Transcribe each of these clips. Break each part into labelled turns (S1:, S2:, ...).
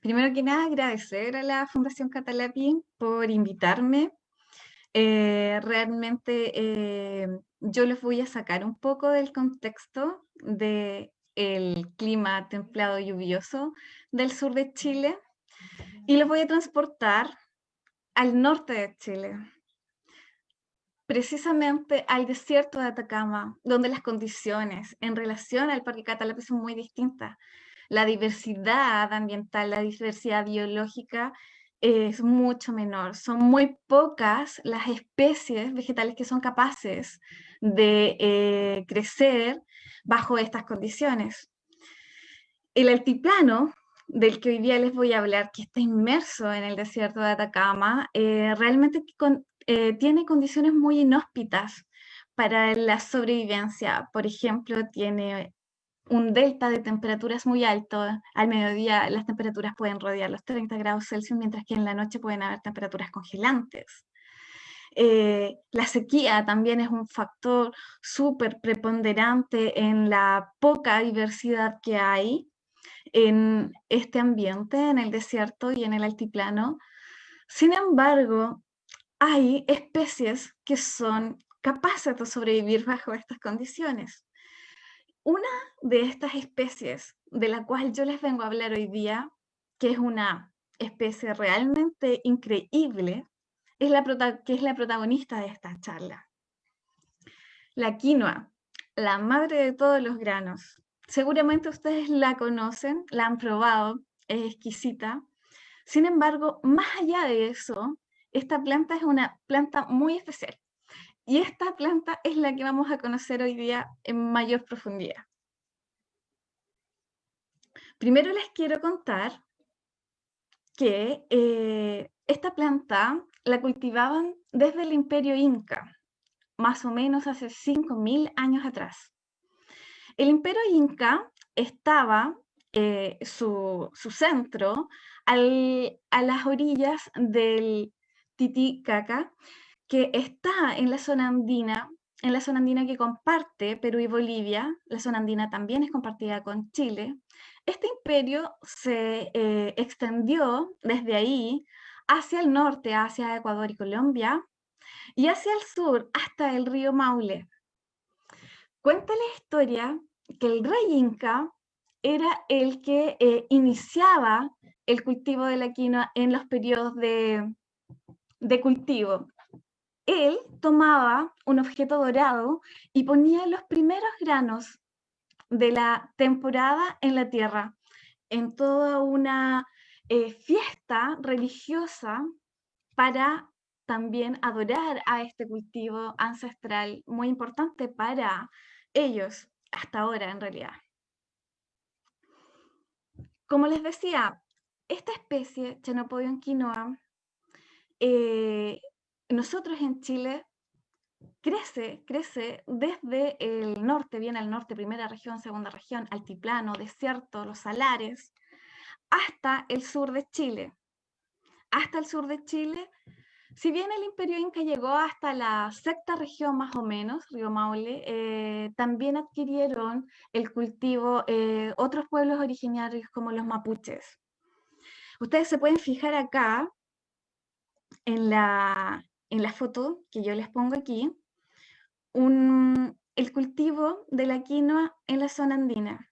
S1: Primero que nada, agradecer a la Fundación Catalapi por invitarme. Realmente yo les voy a sacar un poco del contexto del clima templado lluvioso del sur de Chile y los voy a transportar al norte de Chile, precisamente al desierto de Atacama, donde las condiciones en relación al Parque Catalapi son muy distintas. La diversidad ambiental, la diversidad biológica es mucho menor. Son muy pocas las especies vegetales que son capaces de crecer bajo estas condiciones. El altiplano del que hoy día les voy a hablar, que está inmerso en el desierto de Atacama, realmente tiene condiciones muy inhóspitas para la sobrevivencia. Por ejemplo, tiene un delta de temperaturas muy alto. Al mediodía las temperaturas pueden rodear los 30 grados Celsius, mientras que en la noche pueden haber temperaturas congelantes. La sequía también es un factor súper preponderante en la poca diversidad que hay en este ambiente, en el desierto y en el altiplano. Sin embargo, hay especies que son capaces de sobrevivir bajo estas condiciones. Una de estas especies de la cual yo les vengo a hablar hoy día, que es una especie realmente increíble, que es la protagonista de esta charla. La quinoa, la madre de todos los granos. Seguramente ustedes la conocen, la han probado, es exquisita. Sin embargo, más allá de eso, esta planta es una planta muy especial. Y esta planta es la que vamos a conocer hoy día en mayor profundidad. Primero les quiero contar que esta planta la cultivaban desde el Imperio Inca, más o menos hace 5.000 años atrás. El Imperio Inca estaba, su centro, a las orillas del Titicaca, que está en la zona andina que comparte Perú y Bolivia. La zona andina también es compartida con Chile. Este imperio se extendió desde ahí hacia el norte, hacia Ecuador y Colombia, y hacia el sur hasta el río Maule. Cuenta la historia que el rey Inca era el que iniciaba el cultivo de la quinoa en los periodos de cultivo. Él tomaba un objeto dorado y ponía los primeros granos de la temporada en la tierra, en toda una fiesta religiosa para también adorar a este cultivo ancestral muy importante para ellos, hasta ahora en realidad. Como les decía, esta especie, Chenopodium quinoa, eh, nosotros en Chile crece desde el norte, bien al norte, primera región, segunda región, altiplano, desierto, los salares, hasta el sur de Chile. Hasta el sur de Chile, si bien el Imperio Inca llegó hasta la sexta región más o menos, Río Maule, también adquirieron el cultivo otros pueblos originarios como los mapuches. Ustedes se pueden fijar acá en la foto que yo les pongo aquí, el cultivo de la quinoa en la zona andina,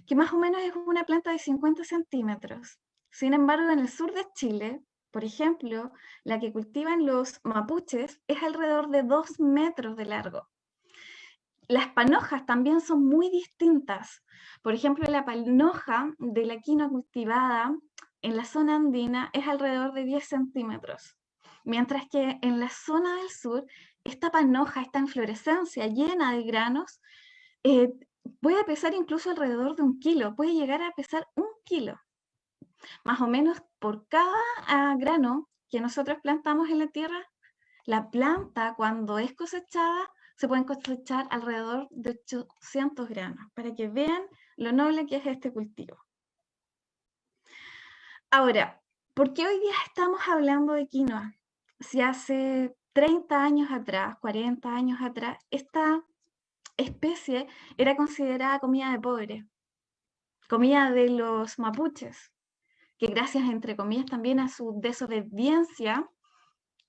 S1: que más o menos es una planta de 50 centímetros. Sin embargo, en el sur de Chile, por ejemplo, la que cultivan los mapuches es alrededor de 2 metros de largo. Las panojas también son muy distintas. Por ejemplo, la panoja de la quinoa cultivada en la zona andina es alrededor de 10 centímetros, mientras que en la zona del sur, esta panoja, esta inflorescencia llena de granos, eh, puede pesar incluso alrededor de 1 kilo, puede llegar a pesar 1 kilo. Más o menos por cada grano que nosotros plantamos en la tierra, la planta cuando es cosechada se pueden cosechar alrededor de 800 granos, para que vean lo noble que es este cultivo. Ahora, ¿por qué hoy día estamos hablando de quinoa? Si hace 30 años atrás, 40 años atrás, esta especie era considerada comida de pobre, comida de los mapuches. que gracias, entre comillas, también a su desobediencia,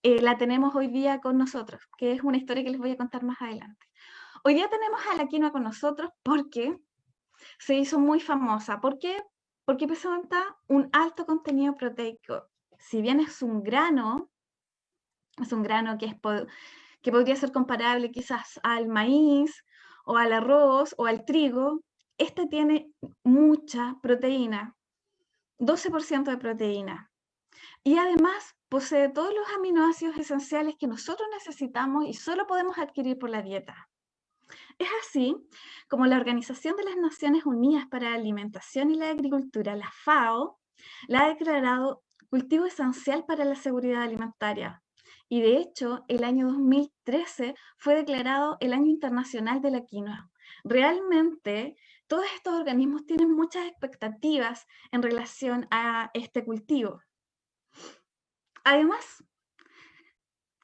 S1: la tenemos hoy día con nosotros, que es una historia que les voy a contar más adelante. Hoy día tenemos a la quinoa con nosotros porque se hizo muy famosa. ¿Por qué? Porque presenta un alto contenido proteico. Si bien es un grano que podría ser comparable quizás al maíz o al arroz o al trigo, este tiene mucha proteína, 12% de proteína. Y además posee todos los aminoácidos esenciales que nosotros necesitamos y solo podemos adquirir por la dieta. Es así como la Organización de las Naciones Unidas para la Alimentación y la Agricultura, la FAO, la ha declarado cultivo esencial para la seguridad alimentaria. Y de hecho, el año 2013 fue declarado el Año Internacional de la Quinoa. Realmente, todos estos organismos tienen muchas expectativas en relación a este cultivo. Además,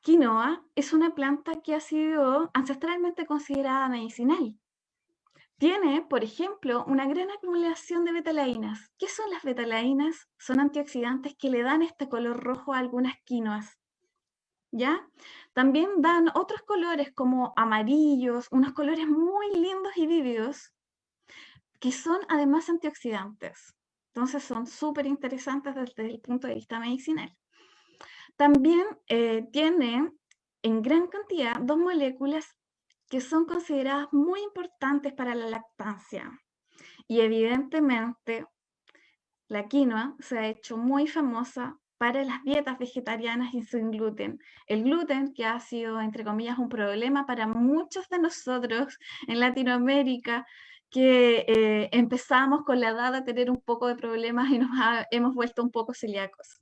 S1: quinoa es una planta que ha sido ancestralmente considerada medicinal. Tiene, por ejemplo, una gran acumulación de betalaínas. ¿Qué son las betalaínas? Son antioxidantes que le dan este color rojo a algunas quinoas, ¿ya? También dan otros colores como amarillos, unos colores muy lindos y vívidos, que son además antioxidantes. Entonces son súper interesantes desde el punto de vista medicinal. También tiene en gran cantidad dos moléculas que son consideradas muy importantes para la lactancia. Y evidentemente la quinoa se ha hecho muy famosa para las dietas vegetarianas y sin gluten. El gluten, que ha sido, entre comillas, un problema para muchos de nosotros en Latinoamérica, que empezamos con la edad a tener un poco de problemas y hemos vuelto un poco celíacos.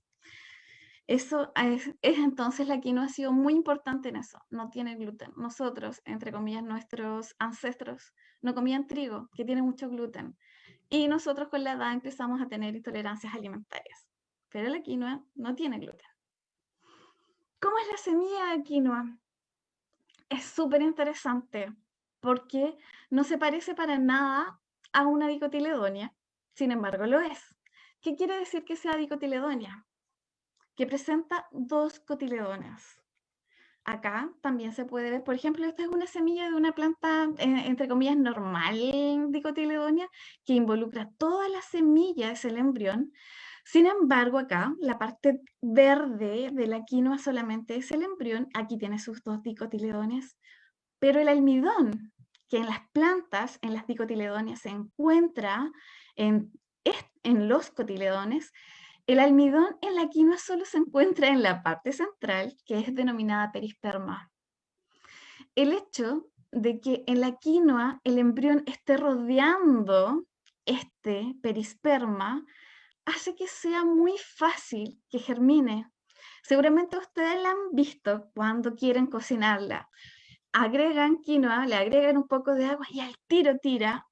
S1: Eso es entonces la quinoa ha sido muy importante en eso, no tiene gluten. Nosotros, entre comillas, nuestros ancestros no comían trigo, que tiene mucho gluten. Y nosotros con la edad empezamos a tener intolerancias alimentarias. Pero la quinoa no tiene gluten. ¿Cómo es la semilla de quinoa? Es súper interesante porque no se parece para nada a una dicotiledonia, sin embargo lo es. ¿Qué quiere decir que sea dicotiledonia? Que presenta dos cotiledones. Acá también se puede ver, por ejemplo, esta es una semilla de una planta, entre comillas, normal, dicotiledonia, que involucra todas las semillas, el embrión. Sin embargo, acá, la parte verde de la quinoa solamente es el embrión. Aquí tiene sus dos dicotiledones. Pero el almidón, que en las plantas, en las dicotiledonias, se encuentra en, en los cotiledones, el almidón en la quinoa solo se encuentra en la parte central, que es denominada perisperma. El hecho de que en la quinoa el embrión esté rodeando este perisperma hace que sea muy fácil que germine. Seguramente ustedes la han visto cuando quieren cocinarla. Agregan quinoa, le agregan un poco de agua y al tiro tira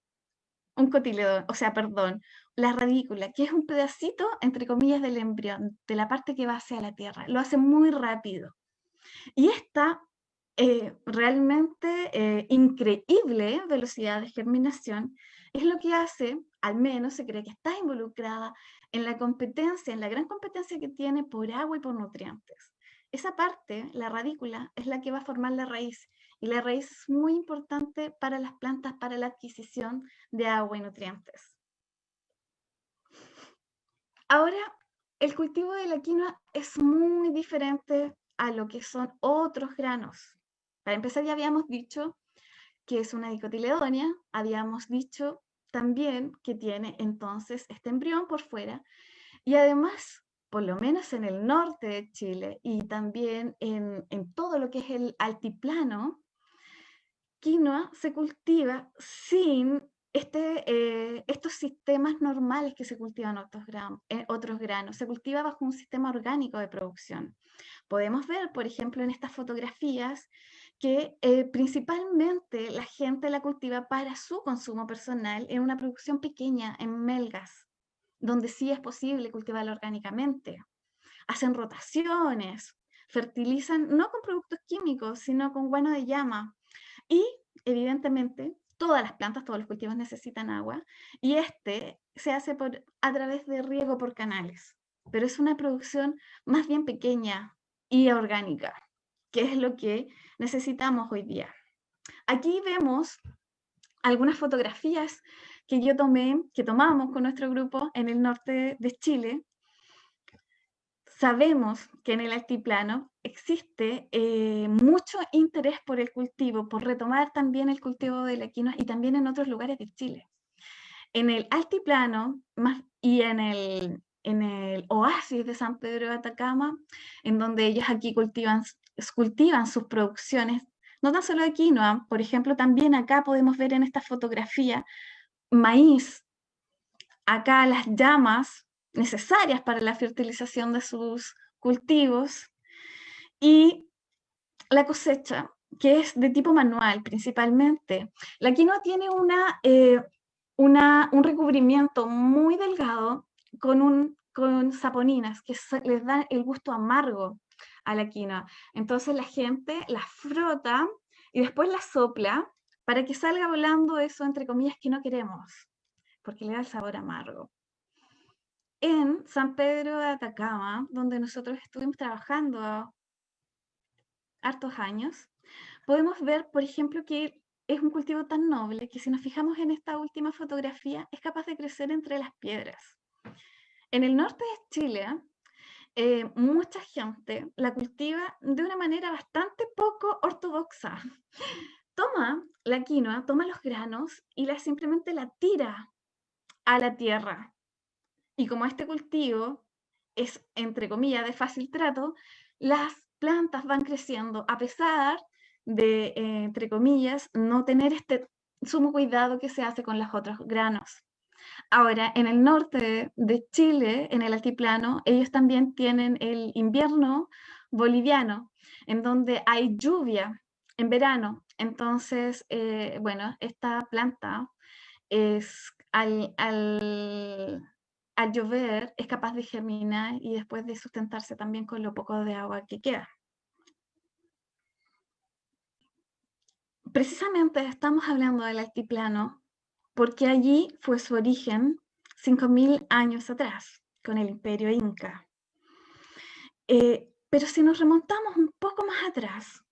S1: un cotiledón, o sea, perdón, la radícula, que es un pedacito, entre comillas, del embrión, de la parte que va hacia la tierra. Lo hace muy rápido. Y esta realmente increíble velocidad de germinación es lo que hace, al menos se cree que está involucrada en la competencia, en la gran competencia que tiene por agua y por nutrientes. Esa parte, la radícula, es la que va a formar la raíz. Y la raíz es muy importante para las plantas, para la adquisición de agua y nutrientes. Ahora, el cultivo de la quinoa es muy diferente a lo que son otros granos. Para empezar, ya habíamos dicho que es una dicotiledonia, habíamos dicho también que tiene entonces este embrión por fuera, y además, por lo menos en el norte de Chile y también en todo lo que es el altiplano, quinoa se cultiva sin estos sistemas normales que se cultivan otros granos. Se cultiva bajo un sistema orgánico de producción. Podemos ver, por ejemplo, en estas fotografías que principalmente la gente la cultiva para su consumo personal en una producción pequeña, en melgas, donde sí es posible cultivarla orgánicamente. Hacen rotaciones, fertilizan no con productos químicos, sino con guano de llama. Y evidentemente todas las plantas, todos los cultivos necesitan agua, y este se hace a través de riego por canales, pero es una producción más bien pequeña y orgánica, que es lo que necesitamos hoy día. Aquí vemos algunas fotografías que tomamos con nuestro grupo en el norte de Chile. Sabemos que en el altiplano existe mucho interés por el cultivo, por retomar también el cultivo de la quinoa y también en otros lugares de Chile. En el altiplano y en el oasis de San Pedro de Atacama, en donde ellos aquí cultivan sus producciones, no tan solo de quinoa, por ejemplo, también acá podemos ver en esta fotografía maíz, acá las llamas necesarias para la fertilización de sus cultivos y la cosecha, que es de tipo manual principalmente. La quinoa tiene un recubrimiento muy delgado con saponinas que les dan el gusto amargo a la quinoa. Entonces la gente la frota y después la sopla para que salga volando eso, entre comillas, que no queremos, porque le da el sabor amargo. En San Pedro de Atacama, donde nosotros estuvimos trabajando hartos años, podemos ver, por ejemplo, que es un cultivo tan noble que si nos fijamos en esta última fotografía, es capaz de crecer entre las piedras. En el norte de Chile, mucha gente la cultiva de una manera bastante poco ortodoxa. Toma la quinoa, toma los granos y simplemente la tira a la tierra. Y como este cultivo es, entre comillas, de fácil trato, las plantas van creciendo a pesar de, entre comillas, no tener este sumo cuidado que se hace con los otros granos. Ahora, en el norte de Chile, en el altiplano, ellos también tienen el invierno boliviano, en donde hay lluvia en verano. Entonces, bueno, esta planta es al llover es capaz de germinar y después de sustentarse también con lo poco de agua que queda. Precisamente estamos hablando del altiplano porque allí fue su origen 5.000 años atrás, con el imperio inca. Pero si nos remontamos un poco más atrás,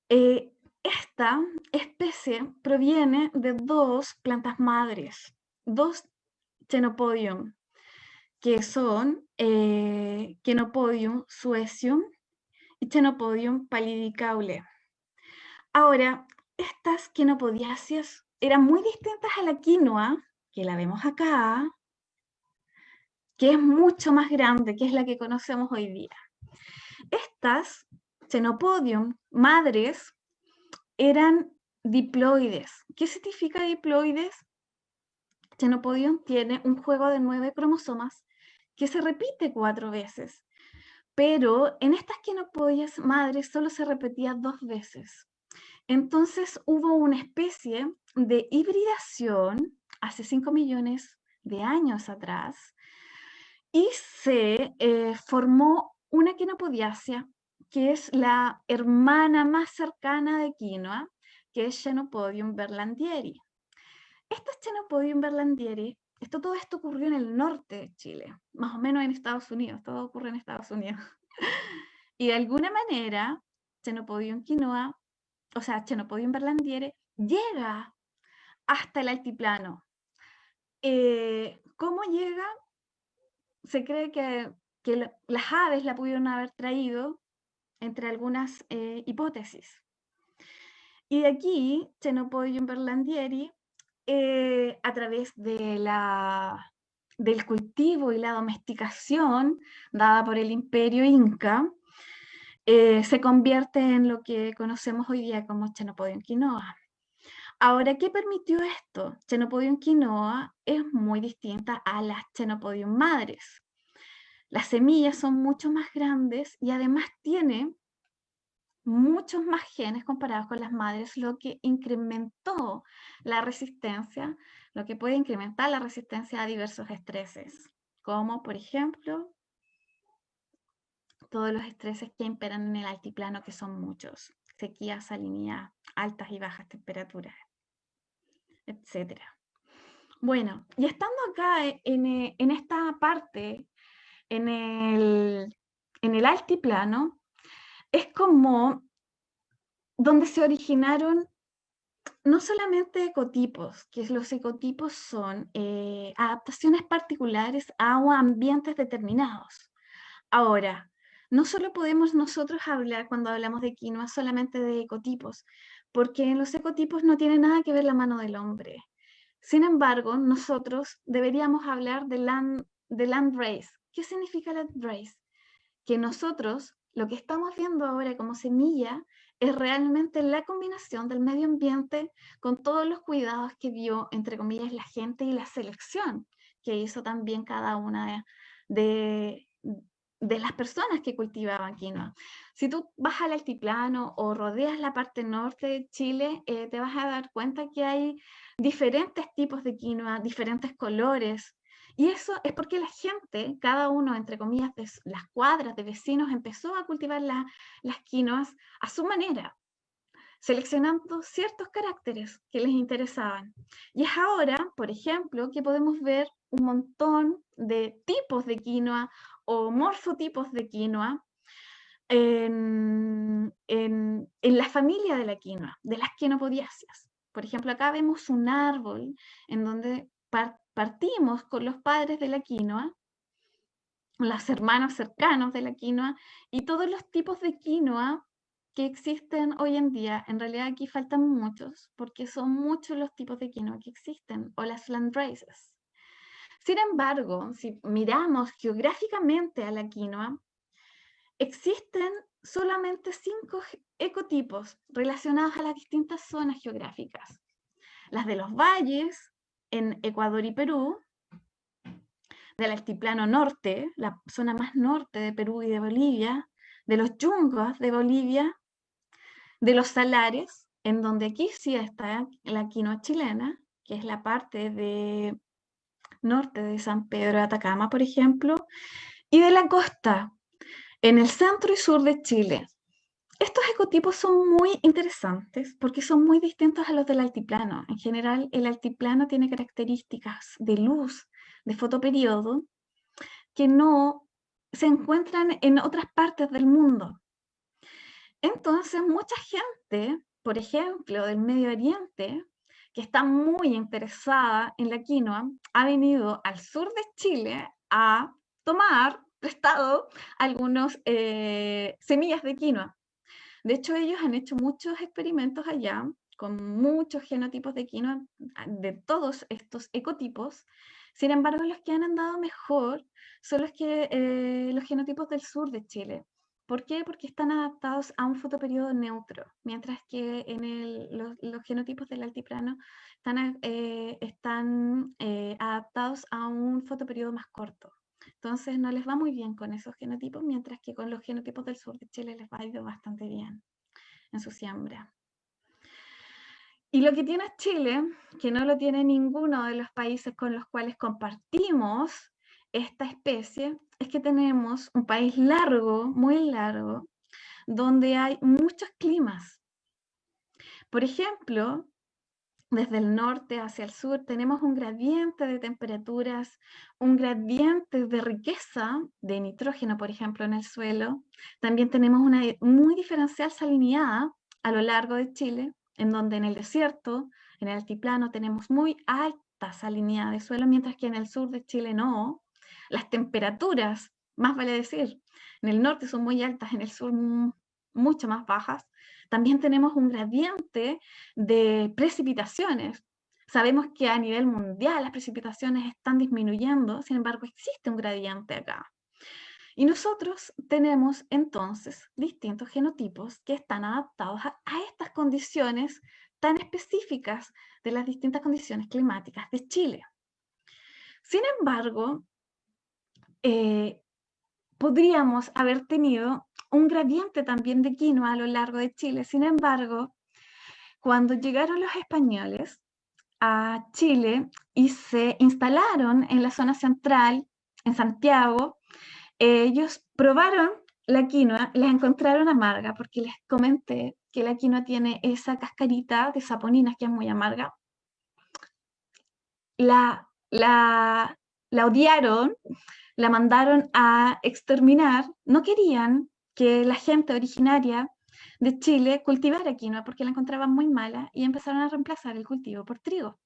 S1: esta especie proviene de dos plantas madres, dos Chenopodium, que son Chenopodium suecium y Chenopodium pallidicaule. Ahora, estas quinopodiáceas eran muy distintas a la quinoa, que la vemos acá, que es mucho más grande, que es la que conocemos hoy día. Estas Chenopodium madres eran diploides. ¿Qué significa diploides? Chenopodium tiene un juego de 9 cromosomas que se repite 4 veces, pero en estas quinopodias madres solo se repetía 2 veces. Entonces hubo una especie de hibridación hace 5 millones de años atrás y se formó una quinopodiacea que es la hermana más cercana de quinoa, que es Chenopodium berlandieri. Esta Chenopodium berlandieri, todo esto ocurrió en el norte de Chile, más o menos en Estados Unidos, todo ocurre en Estados Unidos. Y de alguna manera, Chenopodium quinoa, o sea, Chenopodium berlandieri, llega hasta el altiplano. ¿Cómo llega? Se cree que las aves la pudieron haber traído entre algunas hipótesis. Y de aquí, Chenopodium berlandieri, a través del cultivo y la domesticación dada por el imperio inca, se convierte en lo que conocemos hoy día como Chenopodium quinoa. Ahora, ¿qué permitió esto? Chenopodium quinoa es muy distinta a las Chenopodium madres. Las semillas son mucho más grandes y además tiene muchos más genes comparados con las madres, lo que incrementó la resistencia, lo que puede incrementar la resistencia a diversos estreses, como por ejemplo todos los estreses que imperan en el altiplano, que son muchos. sequía, salinidad, altas y bajas temperaturas, etc. Bueno, y estando acá en esta parte, en el altiplano, es como donde se originaron no solamente ecotipos, que los ecotipos son adaptaciones particulares a ambientes determinados. Ahora, no solo podemos nosotros hablar cuando hablamos de quinoa solamente de ecotipos, porque en los ecotipos no tiene nada que ver la mano del hombre. Sin embargo, nosotros deberíamos hablar de land race. ¿Qué significa land race? Que nosotros, lo que estamos viendo ahora como semilla, es realmente la combinación del medio ambiente con todos los cuidados que dio, entre comillas, la gente y la selección que hizo también cada una de las personas que cultivaban quinoa. Si tú vas al altiplano o rodeas la parte norte de Chile, te vas a dar cuenta que hay diferentes tipos de quinoa, diferentes colores, y eso es porque la gente, cada uno, entre comillas, de las cuadras de vecinos, empezó a cultivar las quinoas a su manera, seleccionando ciertos caracteres que les interesaban. Y es ahora, por ejemplo, que podemos ver un montón de tipos de quinoa o morfotipos de quinoa en la familia de la quinoa, de las quinopodiáceas. Por ejemplo, acá vemos un árbol en donde partimos con los padres de la quinoa, los hermanos cercanos de la quinoa, y todos los tipos de quinoa que existen hoy en día. En realidad aquí faltan muchos, porque son muchos los tipos de quinoa que existen, o las landraces. Sin embargo, si miramos geográficamente a la quinoa, existen solamente 5 ecotipos relacionados a las distintas zonas geográficas. Las de los valles en Ecuador y Perú, del altiplano norte, la zona más norte de Perú y de Bolivia, de los yungos de Bolivia, de los salares, en donde aquí sí está la quinoa chilena, que es la parte de norte de San Pedro de Atacama, por ejemplo, y de la costa, en el centro y sur de Chile. Estos ecotipos son muy interesantes porque son muy distintos a los del altiplano. En general, el altiplano tiene características de luz, de fotoperiodo, que no se encuentran en otras partes del mundo. Entonces, mucha gente, por ejemplo, del Medio Oriente, que está muy interesada en la quinoa, ha venido al sur de Chile a tomar prestado algunas semillas de quinoa. De hecho, ellos han hecho muchos experimentos allá con muchos genotipos de quinoa de todos estos ecotipos. Sin embargo, los que han andado mejor son los genotipos del sur de Chile. ¿Por qué? Porque están adaptados a un fotoperiodo neutro, mientras que los genotipos del altiplano están adaptados a un fotoperiodo más corto. Entonces no les va muy bien con esos genotipos, mientras que con los genotipos del sur de Chile les va ido bastante bien en su siembra. Y lo que tiene Chile, que no lo tiene ninguno de los países con los cuales compartimos esta especie, es que tenemos un país largo, muy largo, donde hay muchos climas. Por ejemplo, desde el norte hacia el sur tenemos un gradiente de temperaturas, un gradiente de riqueza de nitrógeno, por ejemplo, en el suelo. También tenemos una muy diferencial salinidad a lo largo de Chile, en donde en el desierto, en el altiplano, tenemos muy alta salinidad de suelo, mientras que en el sur de Chile no. Las temperaturas, más vale decir, en el norte son muy altas, en el sur mucho más bajas. También tenemos un gradiente de precipitaciones. Sabemos que a nivel mundial las precipitaciones están disminuyendo, sin embargo existe un gradiente acá. Y nosotros tenemos entonces distintos genotipos que están adaptados a estas condiciones tan específicas de las distintas condiciones climáticas de Chile. Sin embargo, podríamos haber tenido un gradiente también de quinoa a lo largo de Chile. Sin embargo, cuando llegaron los españoles a Chile y se instalaron en la zona central, en Santiago, ellos probaron la quinoa la encontraron amarga porque les comenté que la quinoa tiene esa cascarita de saponinas que es muy amarga. La odiaron, la mandaron a exterminar, no querían que la gente originaria de Chile cultivara quinoa porque la encontraban muy mala y empezaron a reemplazar el cultivo por trigo.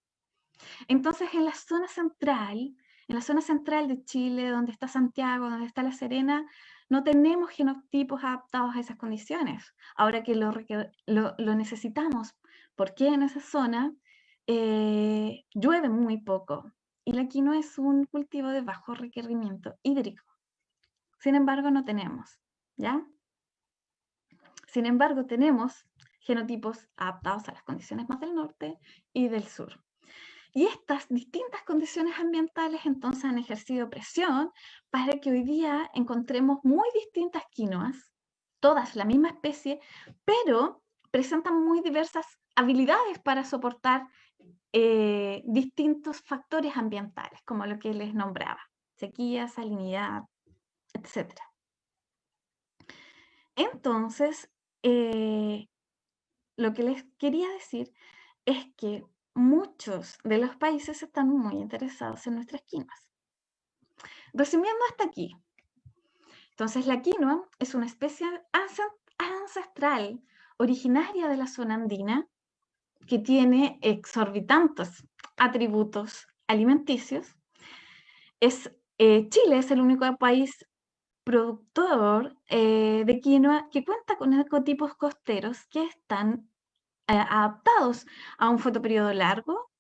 S1: Entonces, en la zona central de Chile, donde está Santiago, donde está La Serena, no tenemos genotipos adaptados a esas condiciones. Ahora que lo necesitamos, porque en esa zona llueve muy poco y la quinoa es un cultivo de bajo requerimiento hídrico. Sin embargo, no tenemos, ¿ya? Sin embargo, tenemos genotipos adaptados a las condiciones más del norte y del sur. Y estas distintas condiciones ambientales entonces han ejercido presión para que hoy día encontremos muy distintas quinoas, todas la misma especie, pero presentan muy diversas habilidades para soportar distintos factores ambientales, como lo que les nombraba, sequía, salinidad, etc. Entonces, lo que les quería decir es que muchos de los países están muy interesados en nuestras quinoas. Resumiendo hasta aquí, entonces la quinoa es una especie ancestral originaria de la zona andina que tiene exorbitantes atributos alimenticios. Chile es el único país productor de quinoa que cuenta con ecotipos costeros que están adaptados a un fotoperiodo largo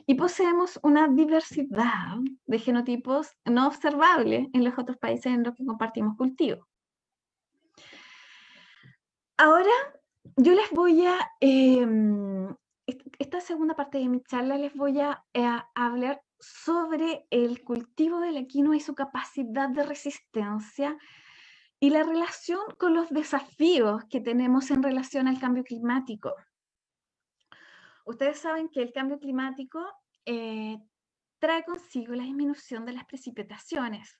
S1: y poseemos una diversidad de genotipos no observable en los otros países en los que compartimos cultivo. Ahora yo les voy a, esta segunda parte de mi charla les voy a hablar sobre el cultivo de la quinoa y su capacidad de resistencia y la relación con los desafíos que tenemos en relación al cambio climático. Ustedes saben que el cambio climático trae consigo la disminución de las precipitaciones,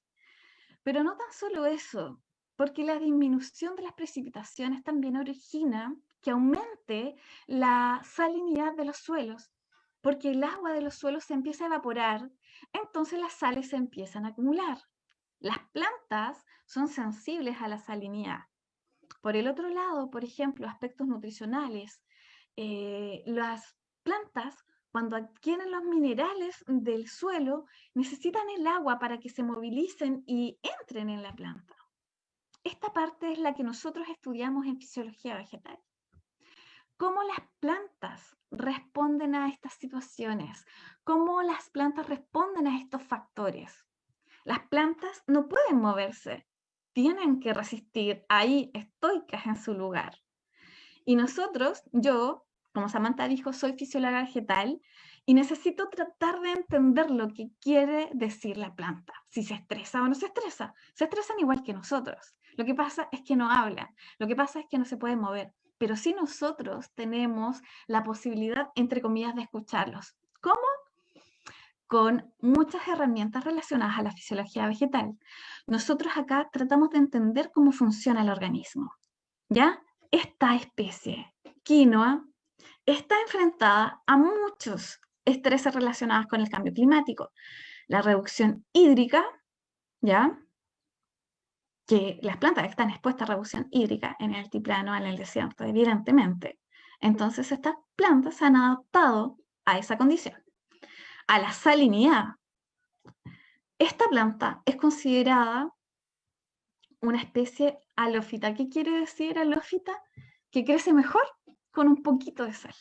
S1: pero no tan solo eso, porque la disminución de las precipitaciones también origina que aumente la salinidad de los suelos, porque el agua de los suelos se empieza a evaporar, entonces las sales se empiezan a acumular. Las plantas son sensibles a la salinidad. Por el otro lado, por ejemplo, aspectos nutricionales, las plantas, cuando adquieren los minerales del suelo, necesitan el agua para que se movilicen y entren en la planta. Esta parte es la que nosotros estudiamos en fisiología vegetal. ¿Cómo las plantas responden a estas situaciones? ¿Cómo las plantas responden a estos factores? Las plantas no pueden moverse, tienen que resistir ahí estoicas en su lugar. Y nosotros, yo, como Samantha dijo, soy fisióloga vegetal y necesito tratar de entender lo que quiere decir la planta, si se estresa o no se estresa. Se estresan igual que nosotros. Lo que pasa es que no hablan, lo que pasa es que no se pueden mover, pero sí nosotros tenemos la posibilidad, entre comillas, de escucharlos. ¿Cómo? Con muchas herramientas relacionadas a la fisiología vegetal. Nosotros acá tratamos de entender cómo funciona el organismo, ¿ya? Esta especie, quinoa, está enfrentada a muchos estreses relacionados con el cambio climático. La reducción hídrica, ¿ya? Que las plantas están expuestas a reducción hídrica en el altiplano, en el desierto, evidentemente. Entonces estas plantas se han adaptado a esa condición. A la salinidad. Esta planta es considerada una especie halófita. ¿Qué quiere decir halófita? Que crece mejor con un poquito de sal.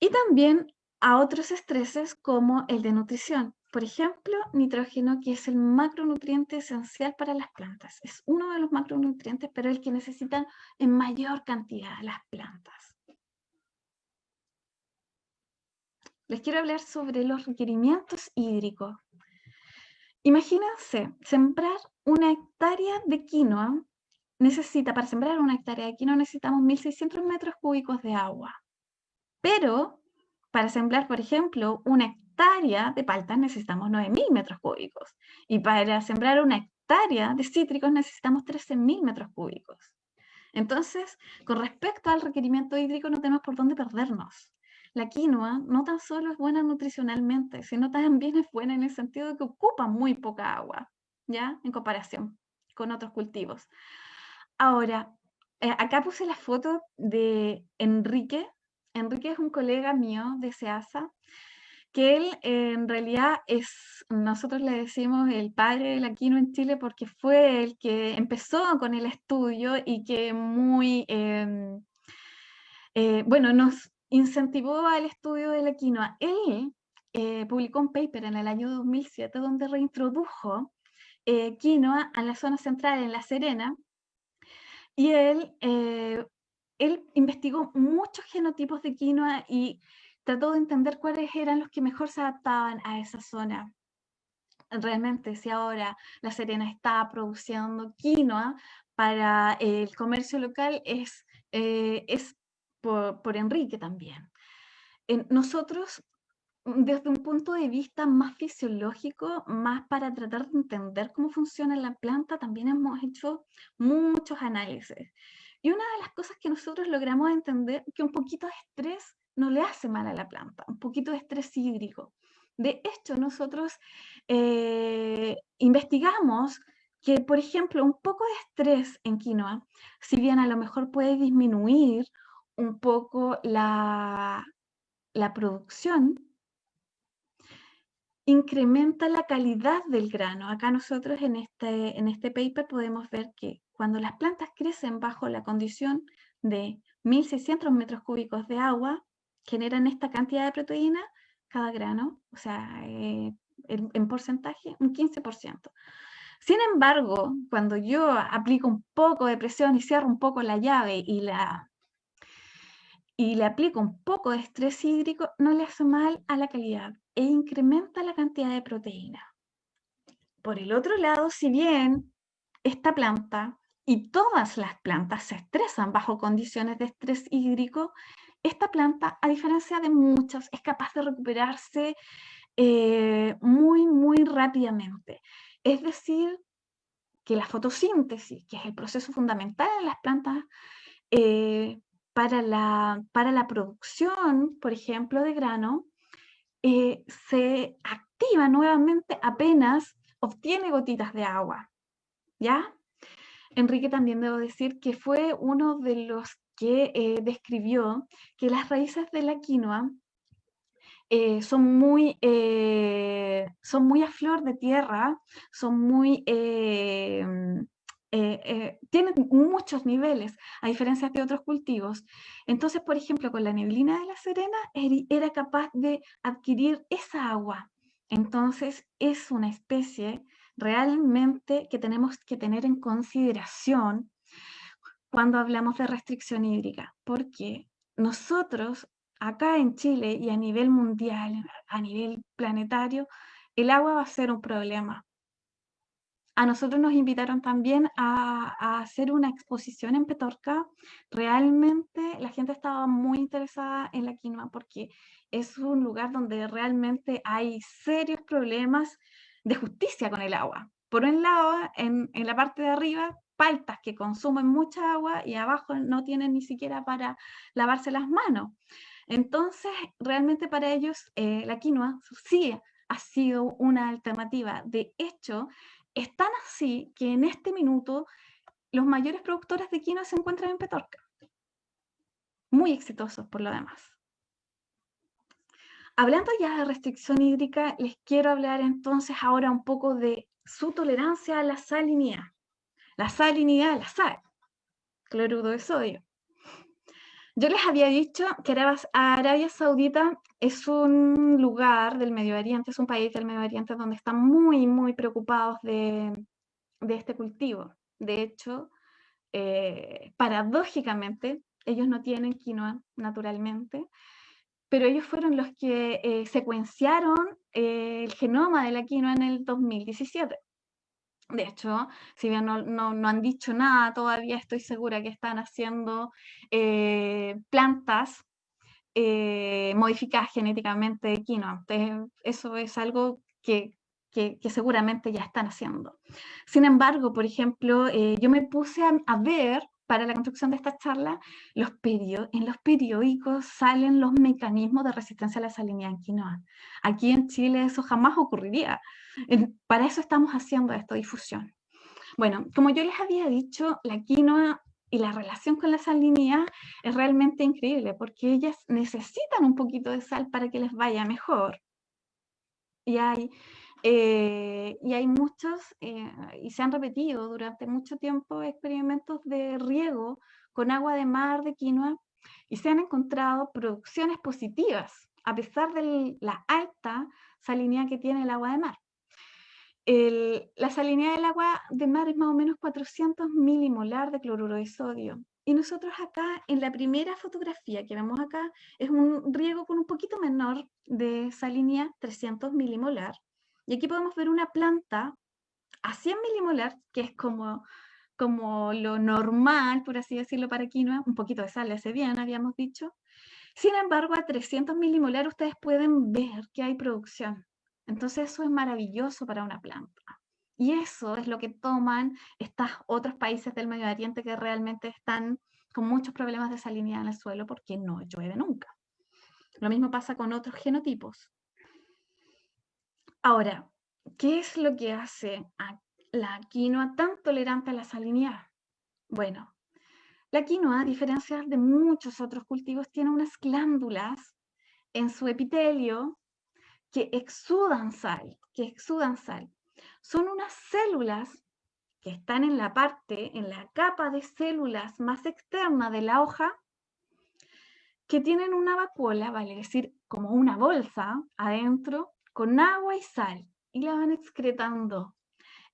S1: Y también a otros estreses como el de nutrición. Por ejemplo, nitrógeno, que es el macronutriente esencial para las plantas. Es uno de los macronutrientes, pero el que necesitan en mayor cantidad las plantas. Les quiero hablar sobre los requerimientos hídricos. Imagínense, sembrar una hectárea de quinoa para sembrar una hectárea de quinoa necesitamos 1.600 metros cúbicos de agua. Pero para sembrar, por ejemplo, una hectárea de palta necesitamos 9.000 metros cúbicos. Y para sembrar una hectárea de cítricos necesitamos 13.000 metros cúbicos. Entonces, con respecto al requerimiento hídrico, no tenemos por dónde perdernos. La quinoa no tan solo es buena nutricionalmente, sino también es buena en el sentido de que ocupa muy poca agua, ¿ya? En comparación con otros cultivos. Ahora, acá puse la foto de Enrique. Enrique es un colega mío de SEASA, que él en realidad nosotros le decimos el padre de la quinoa en Chile porque fue el que empezó con el estudio y que bueno, nos incentivó al estudio de la quinoa. Él publicó un paper en el año 2007 donde reintrodujo quinoa a la zona central, en La Serena, y él investigó muchos genotipos de quinoa y trató de entender cuáles eran los que mejor se adaptaban a esa zona. Realmente, si ahora La Serena está produciendo quinoa para el comercio local, es por Enrique también. Nosotros, desde un punto de vista más fisiológico, más para tratar de entender cómo funciona la planta, también hemos hecho muchos análisis. Y una de las cosas que nosotros logramos entender que un poquito de estrés no le hace mal a la planta, un poquito de estrés hídrico. De hecho, nosotros investigamos que, por ejemplo, un poco de estrés en quinoa, si bien a lo mejor puede disminuir un poco la producción, incrementa la calidad del grano. Acá nosotros en este paper podemos ver que cuando las plantas crecen bajo la condición de 1.600 metros cúbicos de agua, generan esta cantidad de proteína cada grano, o sea, en porcentaje, un 15%. Sin embargo, cuando yo aplico un poco de presión y cierro un poco la llave y le aplico un poco de estrés hídrico, no le hace mal a la calidad e incrementa la cantidad de proteína. Por el otro lado, si bien esta planta y todas las plantas se estresan bajo condiciones de estrés hídrico, esta planta, a diferencia de muchas, es capaz de recuperarse muy, muy rápidamente. Es decir, que la fotosíntesis, que es el proceso fundamental en las plantas, para la producción, por ejemplo, de grano, se activa nuevamente apenas obtiene gotitas de agua, ¿ya? Enrique también debo decir que fue uno de los que describió que las raíces de la quinoa son muy a flor de tierra, son muy tienen muchos niveles, a diferencia de otros cultivos. Entonces, por ejemplo, con la neblina de La Serena, era capaz de adquirir esa agua. Entonces, es una especie realmente que tenemos que tener en consideración cuando hablamos de restricción hídrica, porque nosotros acá en Chile y a nivel mundial, a nivel planetario, el agua va a ser un problema. A nosotros nos invitaron también a hacer una exposición en Petorca. Realmente la gente estaba muy interesada en la quinoa porque es un lugar donde realmente hay serios problemas de justicia con el agua. Por un lado, en la parte de arriba, paltas que consumen mucha agua y abajo no tienen ni siquiera para lavarse las manos. Entonces, realmente para ellos la quinoa sí ha sido una alternativa. De hecho, es tan así que en este minuto los mayores productores de quinoa se encuentran en Petorca. Muy exitosos por lo demás. Hablando ya de restricción hídrica, les quiero hablar entonces ahora un poco de su tolerancia a la salinidad. La salinidad, la sal, cloruro de sodio. Yo les había dicho que Arabia Saudita es un lugar del Medio Oriente, es un país del Medio Oriente donde están muy, muy preocupados de este cultivo. De hecho, paradójicamente, ellos no tienen quinoa naturalmente, pero ellos fueron los que secuenciaron el genoma de la quinoa en el 2017. De hecho, si bien no han dicho nada todavía, estoy segura que están haciendo plantas modificadas genéticamente de quinoa. Entonces, eso es algo que que seguramente ya están haciendo. Sin embargo, por ejemplo, yo me puse a ver para la construcción de esta charla, en los periódicos salen los mecanismos de resistencia a la salinidad en quinoa. Aquí en Chile eso jamás ocurriría. Para eso estamos haciendo esto, difusión. Bueno, como yo les había dicho, la quinoa y la relación con la salinidad es realmente increíble porque ellas necesitan un poquito de sal para que les vaya mejor. Y hay muchos, y se han repetido durante mucho tiempo experimentos de riego con agua de mar de quinoa y se han encontrado producciones positivas a pesar de la alta salinidad que tiene el agua de mar. La salinidad del agua de mar es más o menos 400 milimolar de cloruro de sodio. Y nosotros acá, en la primera fotografía que vemos acá, es un riego con un poquito menor de salinidad, 300 milimolar. Y aquí podemos ver una planta a 100 milimolar, que es como lo normal, por así decirlo, para quinoa. Un poquito de sal le hace bien, habíamos dicho. Sin embargo, a 300 milimolar ustedes pueden ver que hay producción. Entonces eso es maravilloso para una planta. Y eso es lo que toman estos otros países del Medio Oriente que realmente están con muchos problemas de salinidad en el suelo porque no llueve nunca. Lo mismo pasa con otros genotipos. Ahora, ¿qué es lo que hace a la quinoa tan tolerante a la salinidad? Bueno, la quinoa, a diferencia de muchos otros cultivos, tiene unas glándulas en su epitelio que exudan sal. Son unas células que están en la capa de células más externa de la hoja, que tienen una vacuola, vale decir, como una bolsa adentro, con agua y sal, y la van excretando.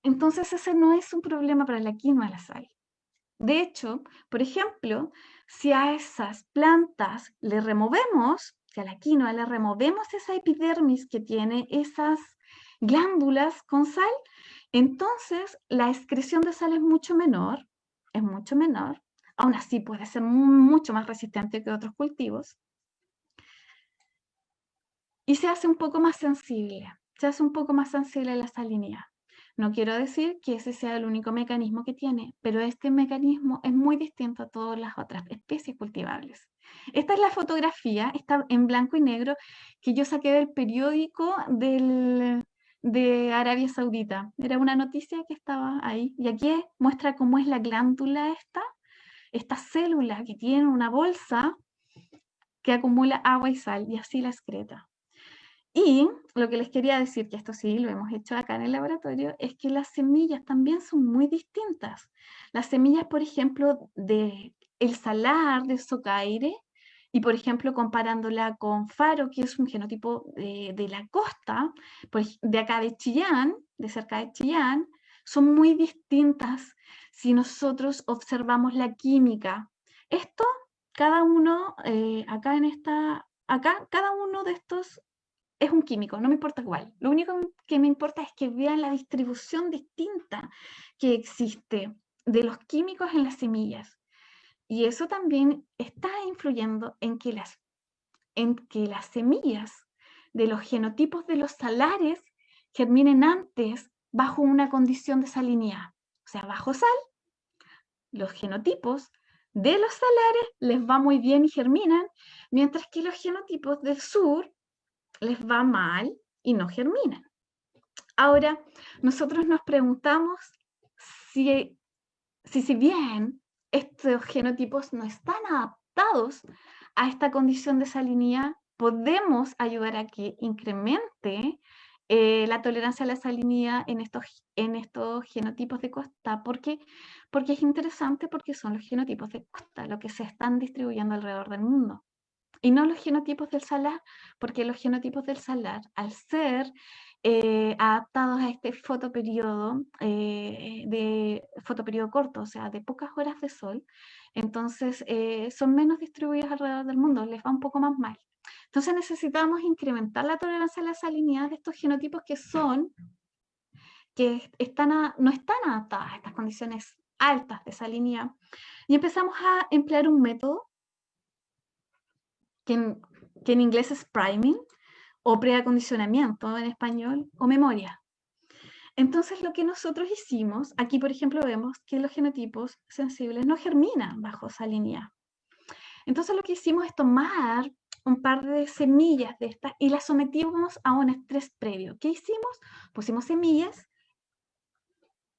S1: Entonces ese no es un problema para la quinoa, la sal. De hecho, por ejemplo, si a esas plantas le removemos, si a la quinoa le removemos esa epidermis que tiene esas glándulas con sal, entonces la excreción de sal es mucho menor, aún así puede ser mucho más resistente que otros cultivos, y se hace un poco más sensible, a la salinidad. No quiero decir que ese sea el único mecanismo que tiene, pero este mecanismo es muy distinto a todas las otras especies cultivables. Esta es la fotografía, está en blanco y negro, que yo saqué del periódico de Arabia Saudita. Era una noticia que estaba ahí. Y aquí muestra cómo es la glándula esta célula que tiene una bolsa que acumula agua y sal y así la excreta. Y lo que les quería decir, que esto sí lo hemos hecho acá en el laboratorio, es que las semillas también son muy distintas. Las semillas, por ejemplo, de el salar de socaire, y por ejemplo comparándola con faro, que es un genotipo de la costa, de acá de Chillán, de cerca de Chillán, son muy distintas si nosotros observamos la química. Esto, cada uno, acá, cada uno de estos es un químico, no me importa cuál. Lo único que me importa es que vean la distribución distinta que existe de los químicos en las semillas. Y eso también está influyendo en que las semillas de los genotipos de los salares germinen antes bajo una condición de salinidad. O sea, bajo sal, los genotipos de los salares les va muy bien y germinan, mientras que los genotipos del sur les va mal y no germinan. Ahora, nosotros nos preguntamos si bien estos genotipos no están adaptados a esta condición de salinidad, podemos ayudar a que incremente la tolerancia a la salinidad en estos genotipos de costa. ¿Por qué? Porque es interesante, porque son los genotipos de costa los que se están distribuyendo alrededor del mundo. Y no los genotipos del salar, porque los genotipos del salar, al ser adaptados a este fotoperiodo, fotoperiodo corto, o sea, de pocas horas de sol, entonces son menos distribuidos alrededor del mundo, les va un poco más mal. Entonces necesitamos incrementar la tolerancia a la salinidad de estos genotipos que no están adaptados a estas condiciones altas de salinidad. Y empezamos a emplear un método que en inglés es priming, o preacondicionamiento en español, o memoria. Entonces, lo que nosotros hicimos, aquí por ejemplo vemos que los genotipos sensibles no germinan bajo salinidad. Entonces, lo que hicimos es tomar un par de semillas de estas y las sometimos a un estrés previo. ¿Qué hicimos? Pusimos semillas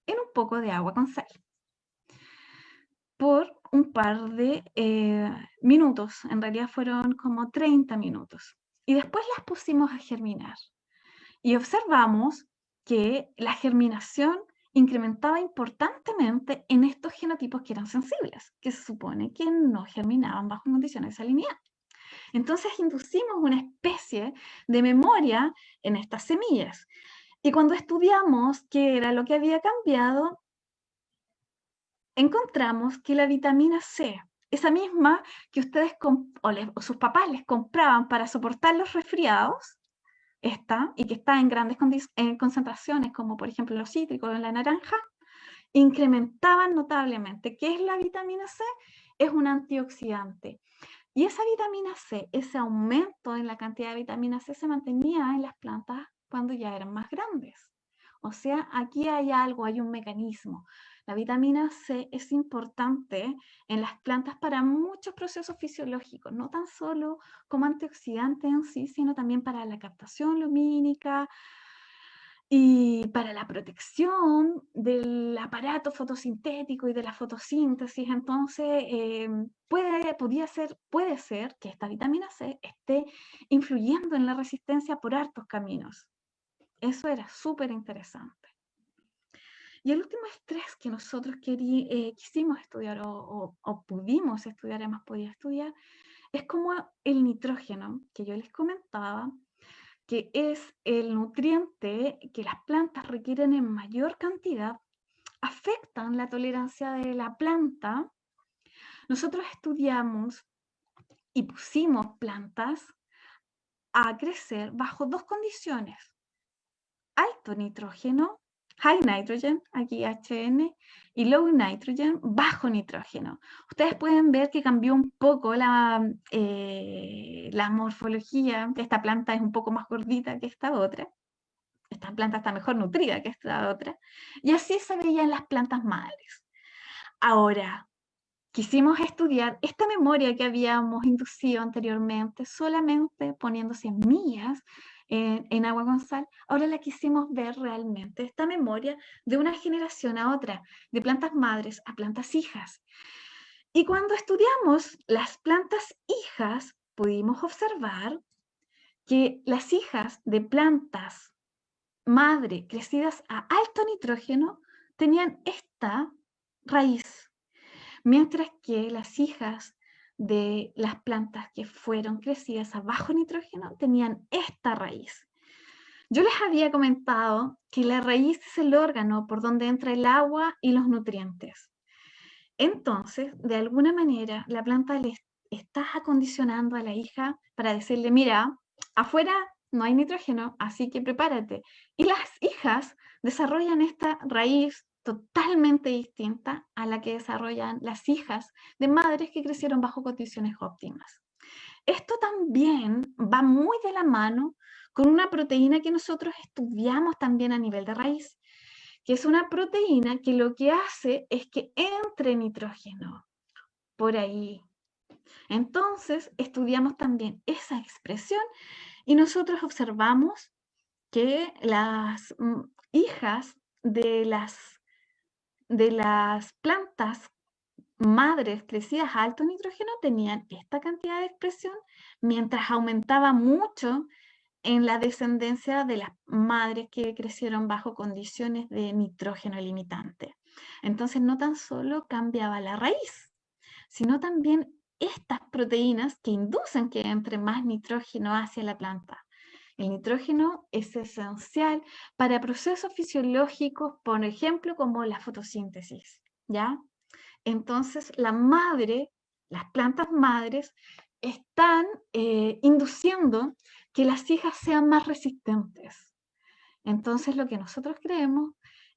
S1: en un poco de agua con sal por un par de minutos. En realidad fueron como 30 minutos. Y después las pusimos a germinar. Y observamos que la germinación incrementaba importantemente en estos genotipos que eran sensibles, que se supone que no germinaban bajo condiciones de salinidad. Entonces inducimos una especie de memoria en estas semillas. Y cuando estudiamos qué era lo que había cambiado, encontramos que la vitamina C, esa misma que ustedes o sus papás les compraban para soportar los resfriados, y que está en grandes concentraciones, como por ejemplo los cítricos o en la naranja, incrementaban notablemente. ¿Qué es la vitamina C? Es un antioxidante. Y esa vitamina C, ese aumento en la cantidad de vitamina C se mantenía en las plantas cuando ya eran más grandes. O sea, aquí hay algo, hay un mecanismo. La vitamina C es importante en las plantas para muchos procesos fisiológicos, no tan solo como antioxidante en sí, sino también para la captación lumínica y para la protección del aparato fotosintético y de la fotosíntesis. Entonces, puede ser que esta vitamina C esté influyendo en la resistencia por hartos caminos. Eso era súper interesante. Y el último estrés que nosotros quisimos estudiar o pudimos estudiar, hemos podido estudiar, es como el nitrógeno que yo les comentaba, que es el nutriente que las plantas requieren en mayor cantidad, afectan la tolerancia de la planta. Nosotros estudiamos y pusimos plantas a crecer bajo dos condiciones: alto nitrógeno, high nitrogen, aquí HN, y low nitrogen, bajo nitrógeno. Ustedes pueden ver que cambió un poco la morfología. Esta planta es un poco más gordita que esta otra. Esta planta está mejor nutrida que esta otra. Y así se veían las plantas madres. Ahora, quisimos estudiar esta memoria que habíamos inducido anteriormente, solamente poniendo semillas en agua con sal. Ahora la quisimos ver realmente, esta memoria de una generación a otra, de plantas madres a plantas hijas. Y cuando estudiamos las plantas hijas, pudimos observar que las hijas de plantas madre crecidas a alto nitrógeno tenían esta raíz, mientras que las hijas de las plantas que fueron crecidas a bajo nitrógeno tenían esta raíz. Yo les había comentado que la raíz es el órgano por donde entra el agua y los nutrientes. Entonces, de alguna manera, la planta le está acondicionando a la hija para decirle: mira, afuera no hay nitrógeno, así que prepárate. Y las hijas desarrollan esta raíz totalmente distinta a la que desarrollan las hijas de madres que crecieron bajo condiciones óptimas. Esto también va muy de la mano con una proteína que nosotros estudiamos también a nivel de raíz, que es una proteína que lo que hace es que entre nitrógeno por ahí. Entonces, estudiamos también esa expresión y nosotros observamos que las hijas de las plantas madres crecidas a alto nitrógeno tenían esta cantidad de expresión, mientras aumentaba mucho en la descendencia de las madres que crecieron bajo condiciones de nitrógeno limitante. Entonces, no tan solo cambiaba la raíz, sino también estas proteínas que inducen que entre más nitrógeno hacia la planta. El nitrógeno es esencial para procesos fisiológicos, por ejemplo, como la fotosíntesis, ¿ya? Entonces, las plantas madres están induciendo que las hijas sean más resistentes. Entonces, lo que nosotros creemos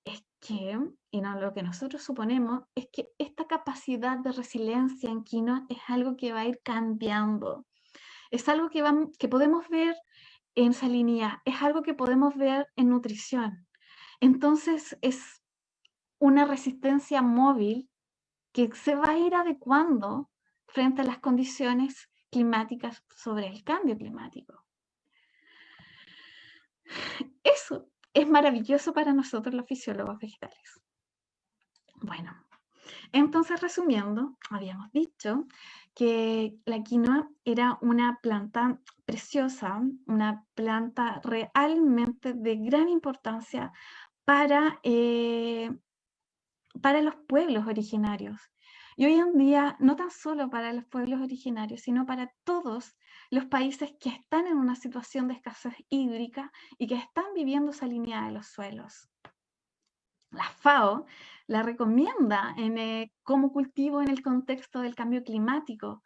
S1: es que, y no lo que nosotros suponemos, es que esta capacidad de resiliencia en quinoa es algo que va a ir cambiando. Es algo que podemos ver en salinidad, es algo que podemos ver en nutrición. Entonces es una resistencia móvil que se va a ir adecuando frente a las condiciones climáticas sobre el cambio climático. Eso es maravilloso para nosotros los fisiólogos vegetales. Bueno, entonces resumiendo, habíamos dicho que la quinoa era una planta preciosa, una planta realmente de gran importancia para los pueblos originarios. Y hoy en día, no tan solo para los pueblos originarios, sino para todos los países que están en una situación de escasez hídrica y que están viviendo salinidad de los suelos. La FAO la recomienda como cultivo en el contexto del cambio climático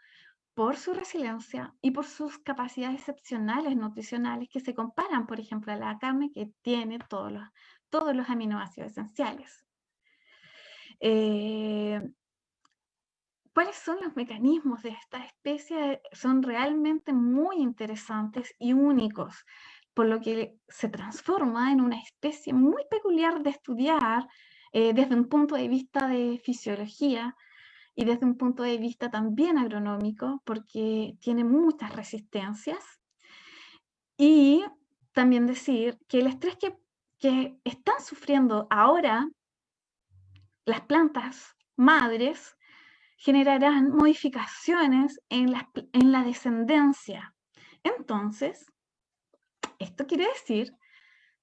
S1: por su resiliencia y por sus capacidades excepcionales nutricionales que se comparan, por ejemplo, a la carne que tiene todos los aminoácidos esenciales. ¿Cuáles son los mecanismos de esta especie? Son realmente muy interesantes y únicos, por lo que se transforma en una especie muy peculiar de estudiar desde un punto de vista de fisiología y desde un punto de vista también agronómico, porque tiene muchas resistencias. Y también decir que el estrés que están sufriendo ahora las plantas madres generarán modificaciones en la descendencia. Entonces, esto quiere decir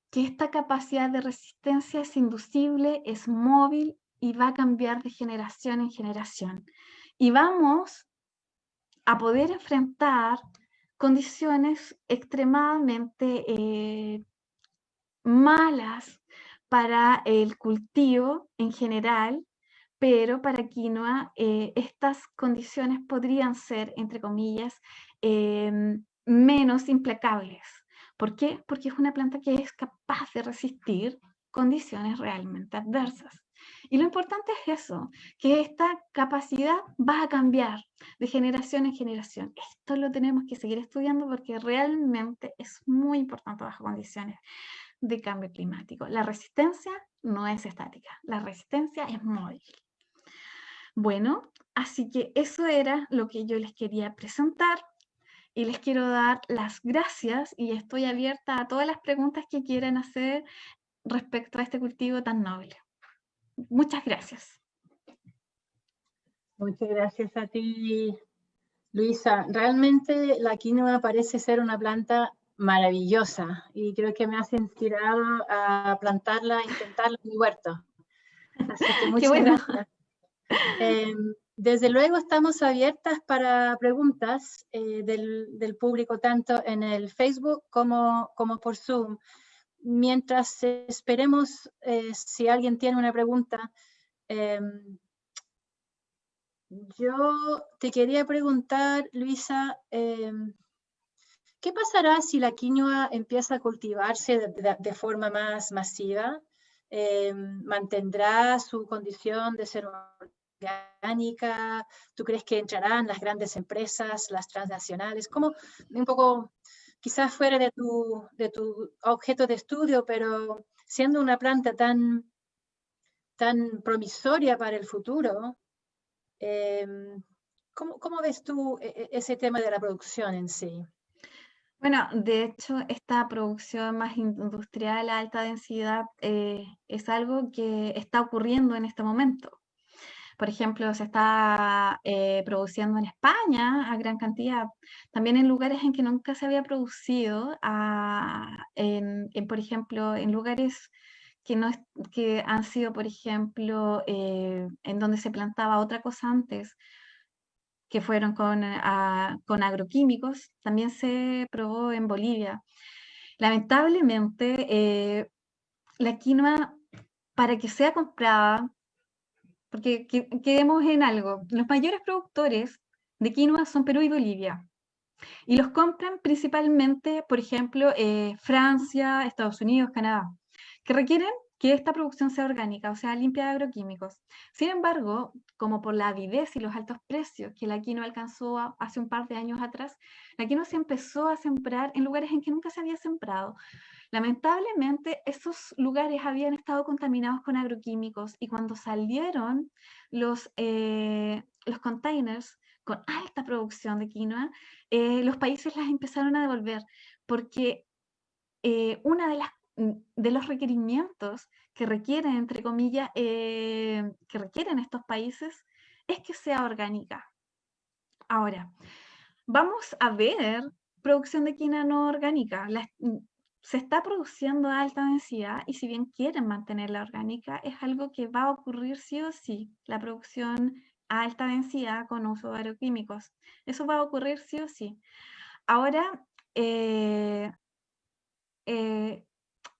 S1: que esta capacidad de resistencia es inducible, es móvil y va a cambiar de generación en generación. Y vamos a poder enfrentar condiciones extremadamente malas para el cultivo en general, pero para quinoa estas condiciones podrían ser, entre comillas, menos implacables. ¿Por qué? Porque es una planta que es capaz de resistir condiciones realmente adversas. Y lo importante es eso, que esta capacidad va a cambiar de generación en generación. Esto lo tenemos que seguir estudiando porque realmente es muy importante bajo condiciones de cambio climático. La resistencia no es estática, la resistencia es móvil. Bueno, así que eso era lo que yo les quería presentar y les quiero dar las gracias y estoy abierta a todas las preguntas que quieran hacer respecto a este cultivo tan noble. Muchas gracias.
S2: Muchas gracias a ti, Luisa. Realmente la quinoa parece ser una planta maravillosa y creo que me has inspirado a plantarla, intentarla en mi huerto. Así que muchas gracias. Desde luego estamos abiertas para preguntas del público, tanto en el Facebook como por Zoom. Mientras esperemos, si alguien tiene una pregunta, yo te quería preguntar, Luisa, ¿qué pasará si la quinoa empieza a cultivarse de forma más masiva? ¿Mantendrá su condición de ser orgánica? ¿Tú crees que entrarán las grandes empresas, las transnacionales? ¿Cómo, un poco, quizás fuera de tu objeto de estudio, pero siendo una planta tan promisoria para el futuro, ¿cómo ves tú ese tema de la producción en sí?
S1: Bueno, de hecho, esta producción más industrial a alta densidad es algo que está ocurriendo en este momento. Por ejemplo, se está produciendo en España a gran cantidad, también en lugares en que nunca se había producido, por ejemplo, en lugares que han sido, por ejemplo, en donde se plantaba otra cosa antes, que fueron con agroquímicos, también se probó en Bolivia. Lamentablemente, la quinoa, para que sea comprada, porque quedemos en algo, los mayores productores de quinoa son Perú y Bolivia, y los compran principalmente, por ejemplo, Francia, Estados Unidos, Canadá, que requieren que esta producción sea orgánica, o sea, limpia de agroquímicos. Sin embargo, como por la avidez y los altos precios que la quinoa alcanzó hace un par de años atrás, la quinoa se empezó a sembrar en lugares en que nunca se había sembrado. Lamentablemente, esos lugares habían estado contaminados con agroquímicos y cuando salieron los containers con alta producción de quinoa, los países las empezaron a devolver porque una de los requerimientos que requieren, entre comillas, que requieren estos países es que sea orgánica. Ahora, vamos a ver producción de quinoa no orgánica. Se está produciendo a alta densidad y si bien quieren mantenerla orgánica, es algo que va a ocurrir sí o sí, la producción a alta densidad con uso de agroquímicos. Eso va a ocurrir sí o sí. Ahora,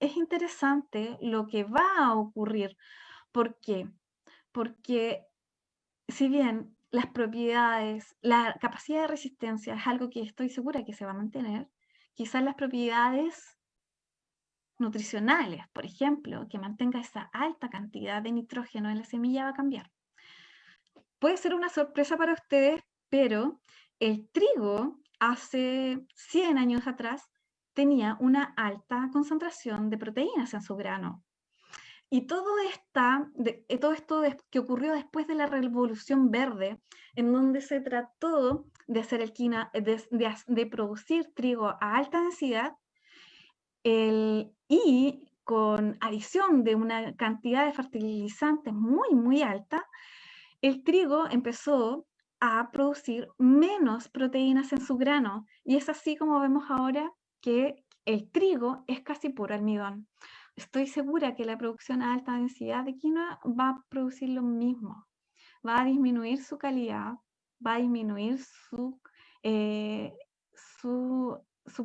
S1: es interesante lo que va a ocurrir. ¿Por qué? Porque si bien las propiedades, la capacidad de resistencia es algo que estoy segura que se va a mantener, quizás las propiedades nutricionales, por ejemplo, que mantenga esa alta cantidad de nitrógeno en la semilla va a cambiar. Puede ser una sorpresa para ustedes, pero el trigo hace 100 años atrás tenía una alta concentración de proteínas en su grano. Y todo esto que ocurrió después de la Revolución Verde, en donde se trató de hacer de producir trigo a alta densidad, y con adición de una cantidad de fertilizantes muy, muy alta, el trigo empezó a producir menos proteínas en su grano. Y es así como vemos ahora que el trigo es casi puro almidón. Estoy segura que la producción a alta densidad de quinoa va a producir lo mismo. Va a disminuir su calidad, va a disminuir su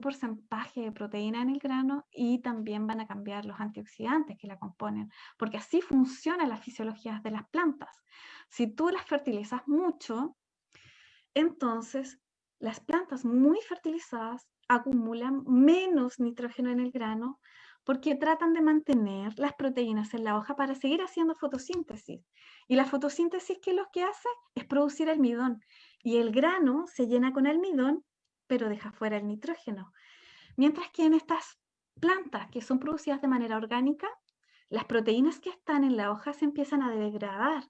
S1: porcentaje de proteína en el grano y también van a cambiar los antioxidantes que la componen, porque así funcionan las fisiologías de las plantas. Si tú las fertilizas mucho, entonces las plantas muy fertilizadas acumulan menos nitrógeno en el grano porque tratan de mantener las proteínas en la hoja para seguir haciendo fotosíntesis. Y la fotosíntesis, ¿qué es lo que hace? Es producir almidón. Y el grano se llena con almidón, pero deja fuera el nitrógeno. Mientras que en estas plantas que son producidas de manera orgánica, las proteínas que están en la hoja se empiezan a degradar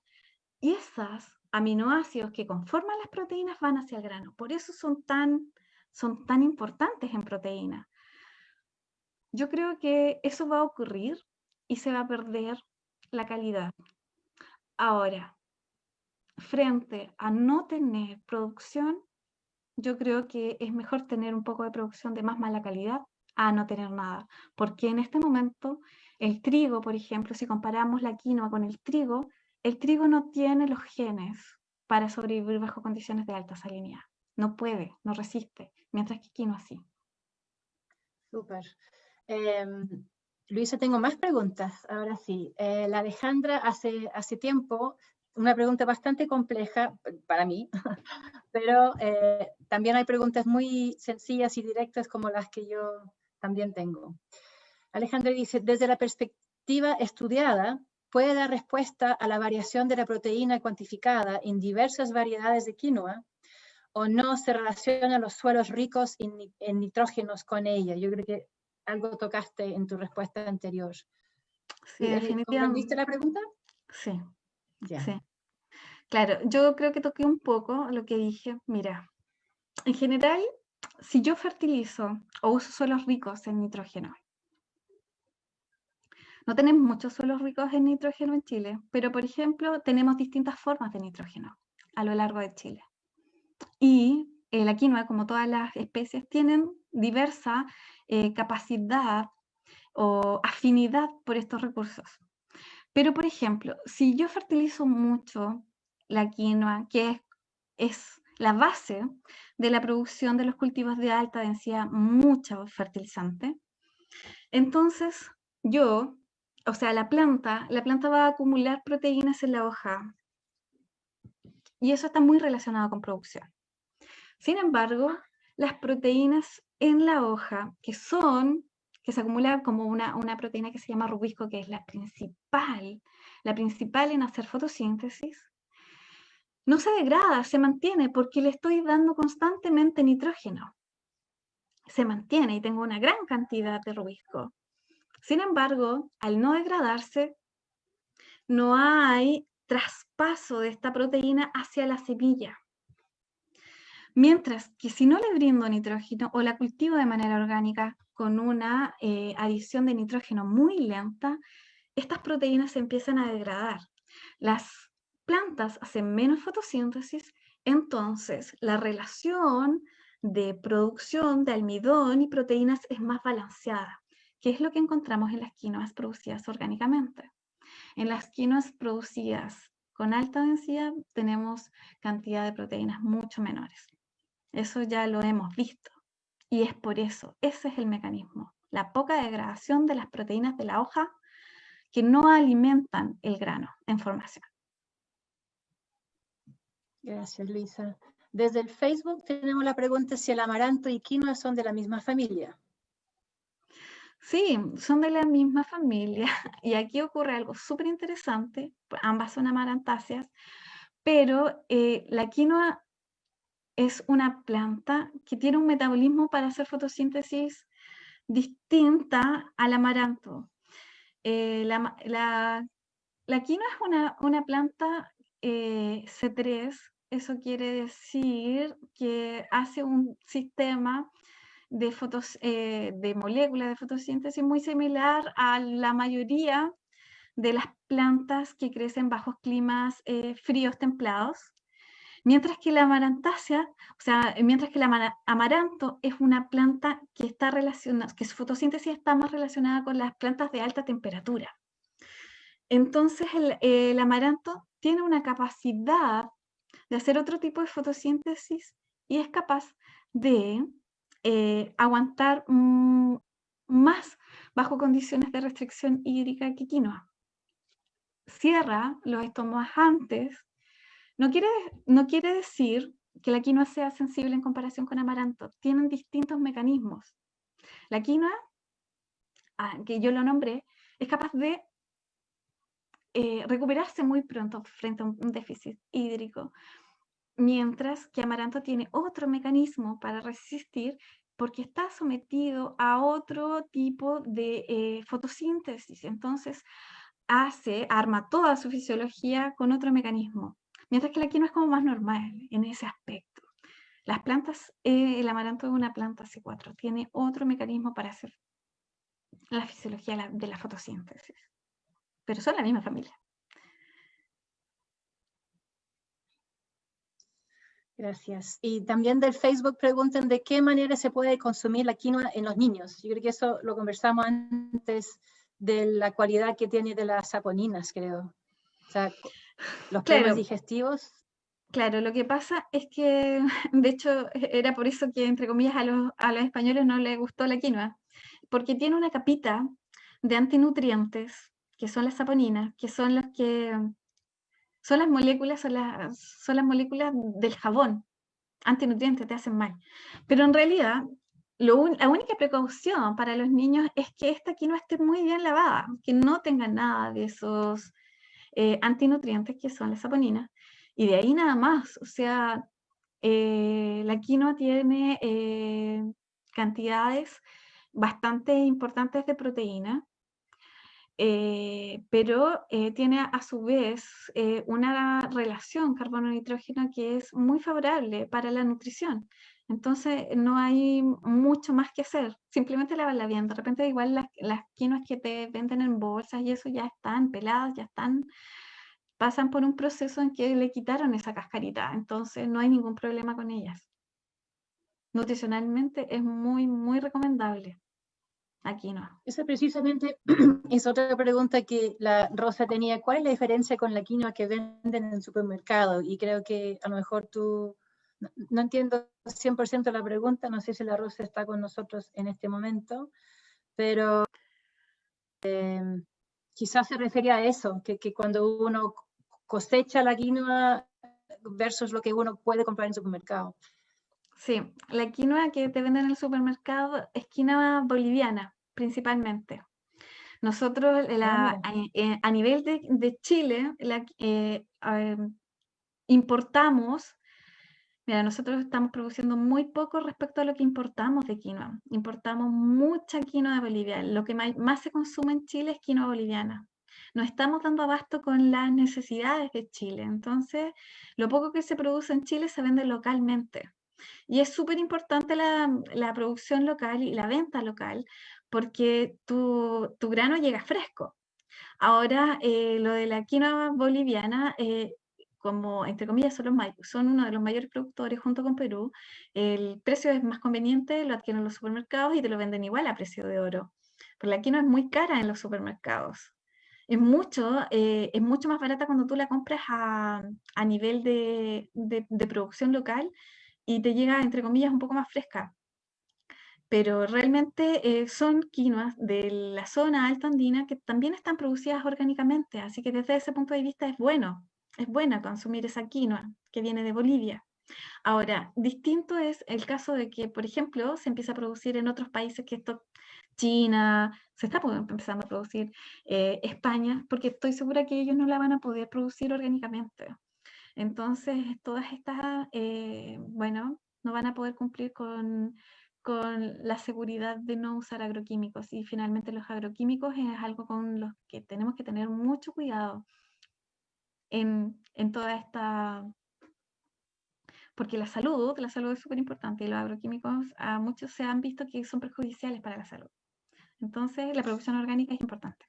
S1: y esos aminoácidos que conforman las proteínas van hacia el grano. Por eso son tan importantes en proteína. Yo creo que eso va a ocurrir y se va a perder la calidad. Ahora, frente a no tener producción, yo creo que es mejor tener un poco de producción de más mala calidad a no tener nada. Porque en este momento, el trigo, por ejemplo, si comparamos la quinoa con el trigo no tiene los genes para sobrevivir bajo condiciones de alta salinidad. No puede, no resiste, mientras que quinoa sí.
S2: Súper. Luisa, tengo más preguntas. Ahora sí. La Alejandra hace tiempo, una pregunta bastante compleja para mí, pero también hay preguntas muy sencillas y directas como las que yo también tengo. Alejandra dice, desde la perspectiva estudiada, ¿puede dar respuesta a la variación de la proteína cuantificada en diversas variedades de quinoa o no se relacionan los suelos ricos en nitrógenos con ella? Yo creo que algo tocaste en tu respuesta anterior.
S1: Sí, definitivamente.
S2: ¿Comprendiste la pregunta?
S1: Sí,
S2: Ya.
S1: sí. Claro, yo creo que toqué un poco lo que dije. Mira, en general, si yo fertilizo o uso suelos ricos en nitrógeno, no tenemos muchos suelos ricos en nitrógeno en Chile, pero por ejemplo tenemos distintas formas de nitrógeno a lo largo de Chile. Y la quinoa, como todas las especies, tienen diversa capacidad o afinidad por estos recursos. Pero por ejemplo, si yo fertilizo mucho la quinoa, que es la base de la producción de los cultivos de alta densidad, mucho fertilizante, entonces la planta va a acumular proteínas en la hoja y eso está muy relacionado con producción. Sin embargo, las proteínas en la hoja, que son que se acumula como una proteína que se llama rubisco, que es la principal en hacer fotosíntesis, no se degrada, se mantiene porque le estoy dando constantemente nitrógeno. Se mantiene y tengo una gran cantidad de rubisco. Sin embargo, al no degradarse, no hay traspaso de esta proteína hacia la semilla. Mientras que si no le brindo nitrógeno o la cultivo de manera orgánica con una adición de nitrógeno muy lenta, estas proteínas se empiezan a degradar. Las plantas hacen menos fotosíntesis, entonces la relación de producción de almidón y proteínas es más balanceada, que es lo que encontramos en las quinoas producidas orgánicamente. En las quinoas producidas con alta densidad tenemos cantidad de proteínas mucho menores. Eso ya lo hemos visto. Y es por eso, ese es el mecanismo. La poca degradación de las proteínas de la hoja que no alimentan el grano en formación.
S2: Gracias, Luisa. Desde el Facebook tenemos la pregunta si el amaranto y quinoa son de la misma familia.
S1: Sí, son de la misma familia. Y aquí ocurre algo súper interesante. Ambas son amarantáceas, pero la quinoa es una planta que tiene un metabolismo para hacer fotosíntesis distinta al amaranto. La quinoa es una planta C3, eso quiere decir que hace un sistema de moléculas de fotosíntesis muy similar a la mayoría de las plantas que crecen bajo climas fríos templados. Mientras que la amarantácea, mientras que el amaranto es una planta que está relacionada, que su fotosíntesis está más relacionada con las plantas de alta temperatura. Entonces el amaranto tiene una capacidad de hacer otro tipo de fotosíntesis y es capaz de aguantar más bajo condiciones de restricción hídrica que quinoa. Cierra los estomagantes. No quiere decir que la quinoa sea sensible en comparación con amaranto. Tienen distintos mecanismos. La quinoa, que yo lo nombré, es capaz de recuperarse muy pronto frente a un déficit hídrico, mientras que amaranto tiene otro mecanismo para resistir porque está sometido a otro tipo de fotosíntesis. Entonces, arma toda su fisiología con otro mecanismo. Mientras que la quinoa es como más normal en ese aspecto. Las plantas, el amaranto es una planta C4, tiene otro mecanismo para hacer la fisiología de la fotosíntesis, pero son la misma familia.
S2: Gracias. Y también del Facebook preguntan de qué manera se puede consumir la quinoa en los niños. Yo creo que eso lo conversamos antes de la cualidad que tiene de las saponinas, creo. O sea, los problemas digestivos.
S1: Claro, lo que pasa es que, de hecho, era por eso que, entre comillas, a los españoles no les gustó la quinoa, porque tiene una capita de antinutrientes, que son las saponinas, que son las moléculas, son las moléculas del jabón. Antinutrientes te hacen mal. Pero en realidad, la única precaución para los niños es que esta quinoa esté muy bien lavada, que no tenga nada de esos antinutrientes que son las saponinas. Y de ahí nada más, o sea, la quinoa tiene cantidades bastante importantes de proteína, pero tiene a su vez una relación carbono-nitrógeno que es muy favorable para la nutrición. Entonces no hay mucho más que hacer, simplemente lavarla bien. De repente igual las quinoas que te venden en bolsas y eso ya están peladas, pasan por un proceso en que le quitaron esa cascarita, entonces no hay ningún problema con ellas. Nutricionalmente es muy, muy recomendable. Aquí no.
S2: Esa precisamente es otra pregunta que la Rosa tenía. ¿Cuál es la diferencia con la quinoa que venden en el supermercado? Y creo que a lo mejor tú, no entiendo 100% la pregunta, no sé si la Rosa está con nosotros en este momento, pero quizás se refería a eso, que cuando uno cosecha la quinoa versus lo que uno puede comprar en el supermercado.
S1: Sí, la quinoa que te venden en el supermercado es quinoa boliviana. principalmente. Nosotros
S2: mira.
S1: a nivel de Chile importamos, mira, nosotros estamos produciendo muy poco respecto a lo que importamos de quinoa. Importamos mucha quinoa de Bolivia. Lo que más se consume en Chile es quinoa boliviana. No estamos dando abasto con las necesidades de Chile. Entonces, lo poco que se produce en Chile se vende localmente. Y es súper importante la producción local y la venta local, porque tu grano llega fresco. Ahora, lo de la quinoa boliviana, como entre comillas son uno de los mayores productores junto con Perú, el precio es más conveniente, lo adquieren los supermercados y te lo venden igual a precio de oro. Pero la quinoa es muy cara en los supermercados. Es mucho más barata cuando tú la compras a nivel de producción local y te llega, entre comillas, un poco más fresca. Pero realmente son quinoas de la zona alta andina que también están producidas orgánicamente, así que desde ese punto de vista es buena consumir esa quinoa que viene de Bolivia. Ahora, distinto es el caso de que, por ejemplo, se empieza a producir en otros países que esto, China, se está empezando a producir España, porque estoy segura que ellos no la van a poder producir orgánicamente. Entonces, todas estas, bueno, no van a poder cumplir con la seguridad de no usar agroquímicos. Y finalmente los agroquímicos es algo con los que tenemos que tener mucho cuidado en toda esta... Porque la salud es súper importante y los agroquímicos a muchos se han visto que son perjudiciales para la salud. Entonces, la producción orgánica es importante.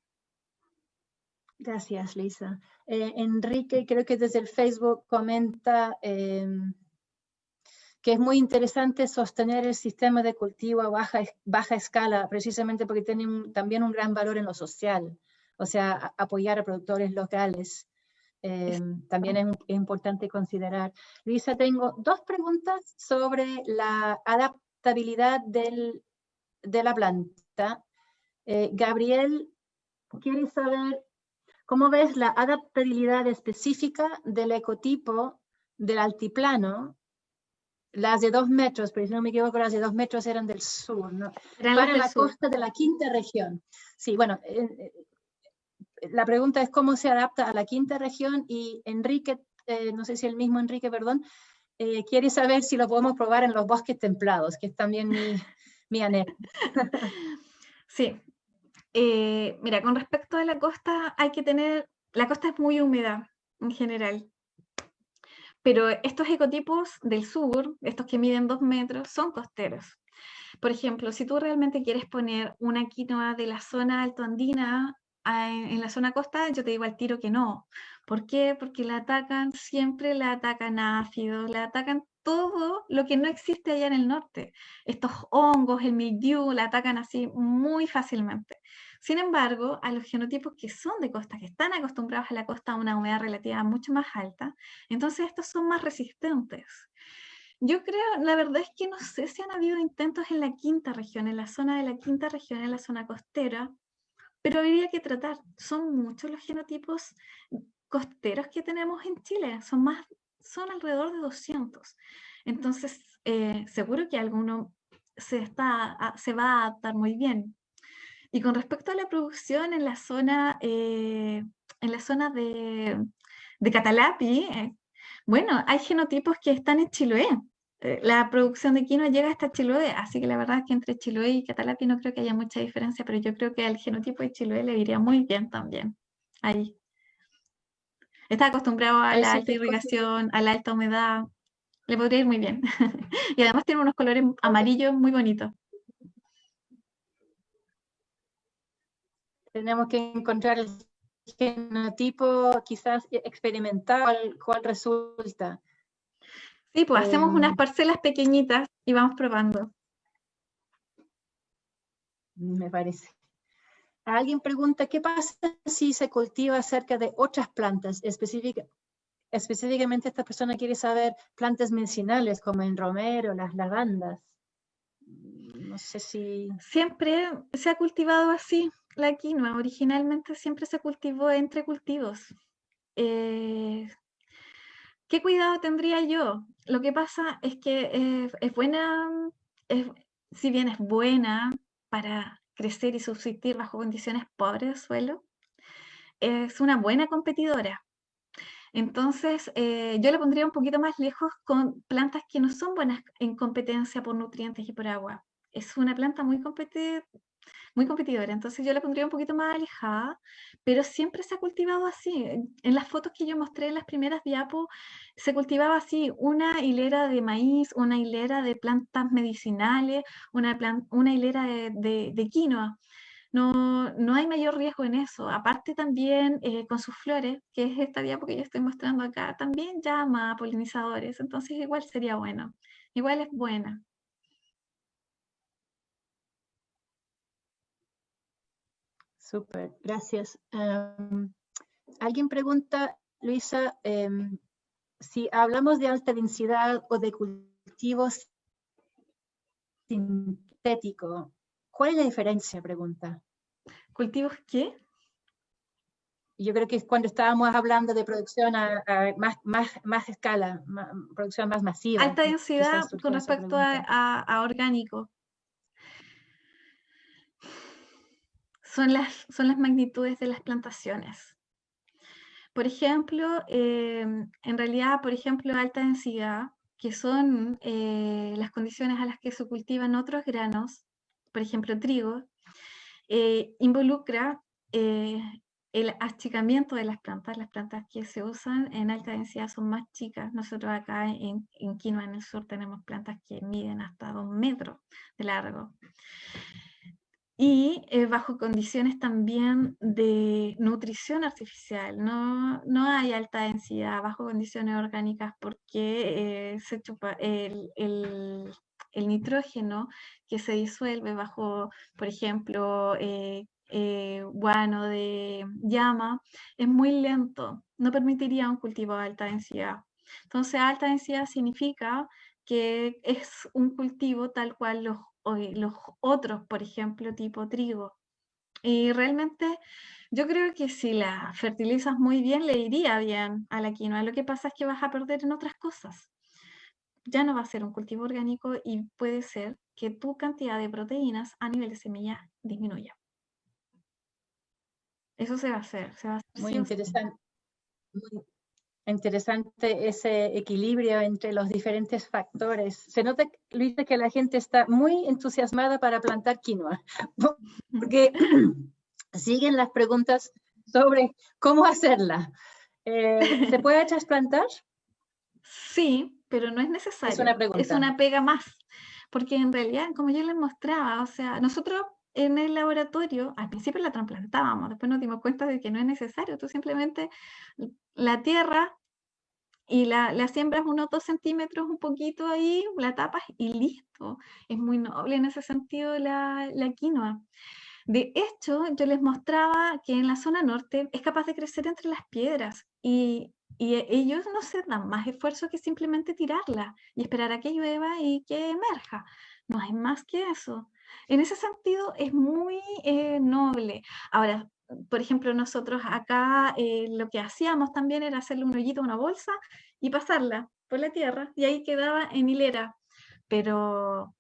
S2: Gracias, Lisa. Enrique, creo que desde el Facebook comenta que es muy interesante sostener el sistema de cultivo a baja escala, precisamente porque tiene también un gran valor en lo social, o sea, apoyar a productores locales. También es importante considerar. Lisa, tengo dos preguntas sobre la adaptabilidad de la planta. Gabriel quiere saber cómo ves la adaptabilidad específica del ecotipo del altiplano, las de 2 metros, pero si no me equivoco, las de 2 metros eran del sur, ¿no? Para la costa de la quinta región. Sí, bueno, la pregunta es cómo se adapta a la quinta región y Enrique, no sé si el mismo Enrique, perdón, quiere saber si lo podemos probar en los bosques templados, que es también mi anhelo.
S1: Sí. Mira, con respecto a la costa, la costa es muy húmeda en general. Pero estos ecotipos del sur, estos que miden 2 metros, son costeros. Por ejemplo, si tú realmente quieres poner una quinoa de la zona altoandina en la zona costa, yo te digo al tiro que no. ¿Por qué? Porque siempre la atacan ácidos, la atacan todo lo que no existe allá en el norte. Estos hongos, el mildiu, la atacan así muy fácilmente. Sin embargo, a los genotipos que son de costa, que están acostumbrados a la costa a una humedad relativa mucho más alta, entonces estos son más resistentes. Yo creo, la verdad es que no sé si han habido intentos en la quinta región, en la zona de la quinta región, en la zona costera, pero habría que tratar. Son muchos los genotipos costeros que tenemos en Chile, son alrededor de 200. Entonces, seguro que alguno se va a adaptar muy bien. Y con respecto a la producción en la zona de Catalapi, bueno, hay genotipos que están en Chiloé. La producción de quinoa llega hasta Chiloé, así que la verdad es que entre Chiloé y Catalapi no creo que haya mucha diferencia, pero yo creo que al genotipo de Chiloé le iría muy bien también. Ahí. Está acostumbrado a la alta irrigación, a la alta humedad, le podría ir muy bien. Y además tiene unos colores amarillos muy bonitos.
S2: Tenemos que encontrar el genotipo quizás experimental, cuál resulta.
S1: Sí, pues hacemos unas parcelas pequeñitas y vamos probando.
S2: Me parece. Alguien pregunta, ¿qué pasa si se cultiva cerca de otras plantas? Específicamente esta persona quiere saber plantas medicinales como el romero, las lavandas. No sé si...
S1: Siempre se ha cultivado así la quinoa. Originalmente siempre se cultivó entre cultivos. ¿Qué cuidado tendría yo? Lo que pasa es que es buena, si bien es buena para crecer y subsistir bajo condiciones pobres de suelo, es una buena competidora. Entonces, yo la pondría un poquito más lejos con plantas que no son buenas en competencia por nutrientes y por agua. Es una planta muy competidora, entonces yo la pondría un poquito más alejada, pero siempre se ha cultivado así. En las fotos que yo mostré en las primeras diapos, se cultivaba así, una hilera de maíz, una hilera de plantas medicinales, una hilera de quinoa. No hay mayor riesgo en eso. Aparte también con sus flores, que es esta diapo que yo estoy mostrando acá, también llama a polinizadores, entonces igual sería bueno. Igual es buena.
S2: Súper, gracias. Alguien pregunta, Luisa, si hablamos de alta densidad o de cultivos sintéticos, ¿cuál es la diferencia? Pregunta.
S1: ¿Cultivos qué?
S2: Yo creo que es cuando estábamos hablando de producción a más escala, producción más masiva.
S1: Alta densidad con respecto a orgánico. Son las magnitudes de las plantaciones. Por ejemplo, en realidad, por ejemplo, alta densidad, que son las condiciones a las que se cultivan otros granos, por ejemplo, trigo, involucra el achicamiento de las plantas que se usan en alta densidad son más chicas. Nosotros acá en quinoa en el sur tenemos plantas que miden hasta 2 metros de largo. Y bajo condiciones también de nutrición artificial. No hay alta densidad bajo condiciones orgánicas porque se chupa el nitrógeno que se disuelve bajo, por ejemplo, guano de llama, es muy lento, no permitiría un cultivo de alta densidad. Entonces, alta densidad significa que es un cultivo tal cual los otros, por ejemplo, tipo trigo. Y realmente yo creo que si la fertilizas muy bien, le iría bien a la quinoa. Lo que pasa es que vas a perder en otras cosas. Ya no va a ser un cultivo orgánico y puede ser que tu cantidad de proteínas a nivel de semilla disminuya. Eso se va a hacer.
S2: Muy interesante. Muy interesante ese equilibrio entre los diferentes factores. Se nota, Luisa, que la gente está muy entusiasmada para plantar quinoa, porque siguen las preguntas sobre cómo hacerla. ¿Se puede trasplantar?
S1: Sí, pero no es necesario.
S2: Es una pregunta.
S1: Es una pega más. Porque en realidad, como yo les mostraba, o sea, nosotros en el laboratorio, al principio la trasplantábamos, después nos dimos cuenta de que no es necesario. Tú simplemente la tierra y la siembras unos 2 centímetros, un poquito ahí, la tapas y listo. Es muy noble en ese sentido la quinoa. De hecho, yo les mostraba que en la zona norte es capaz de crecer entre las piedras y ellos no se dan más esfuerzo que simplemente tirarla y esperar a que llueva y que emerja. No hay más que eso. En ese sentido es muy noble. Ahora, por ejemplo, nosotros acá lo que hacíamos también era hacerle un hoyito a una bolsa y pasarla por la tierra y ahí quedaba en hilera, pero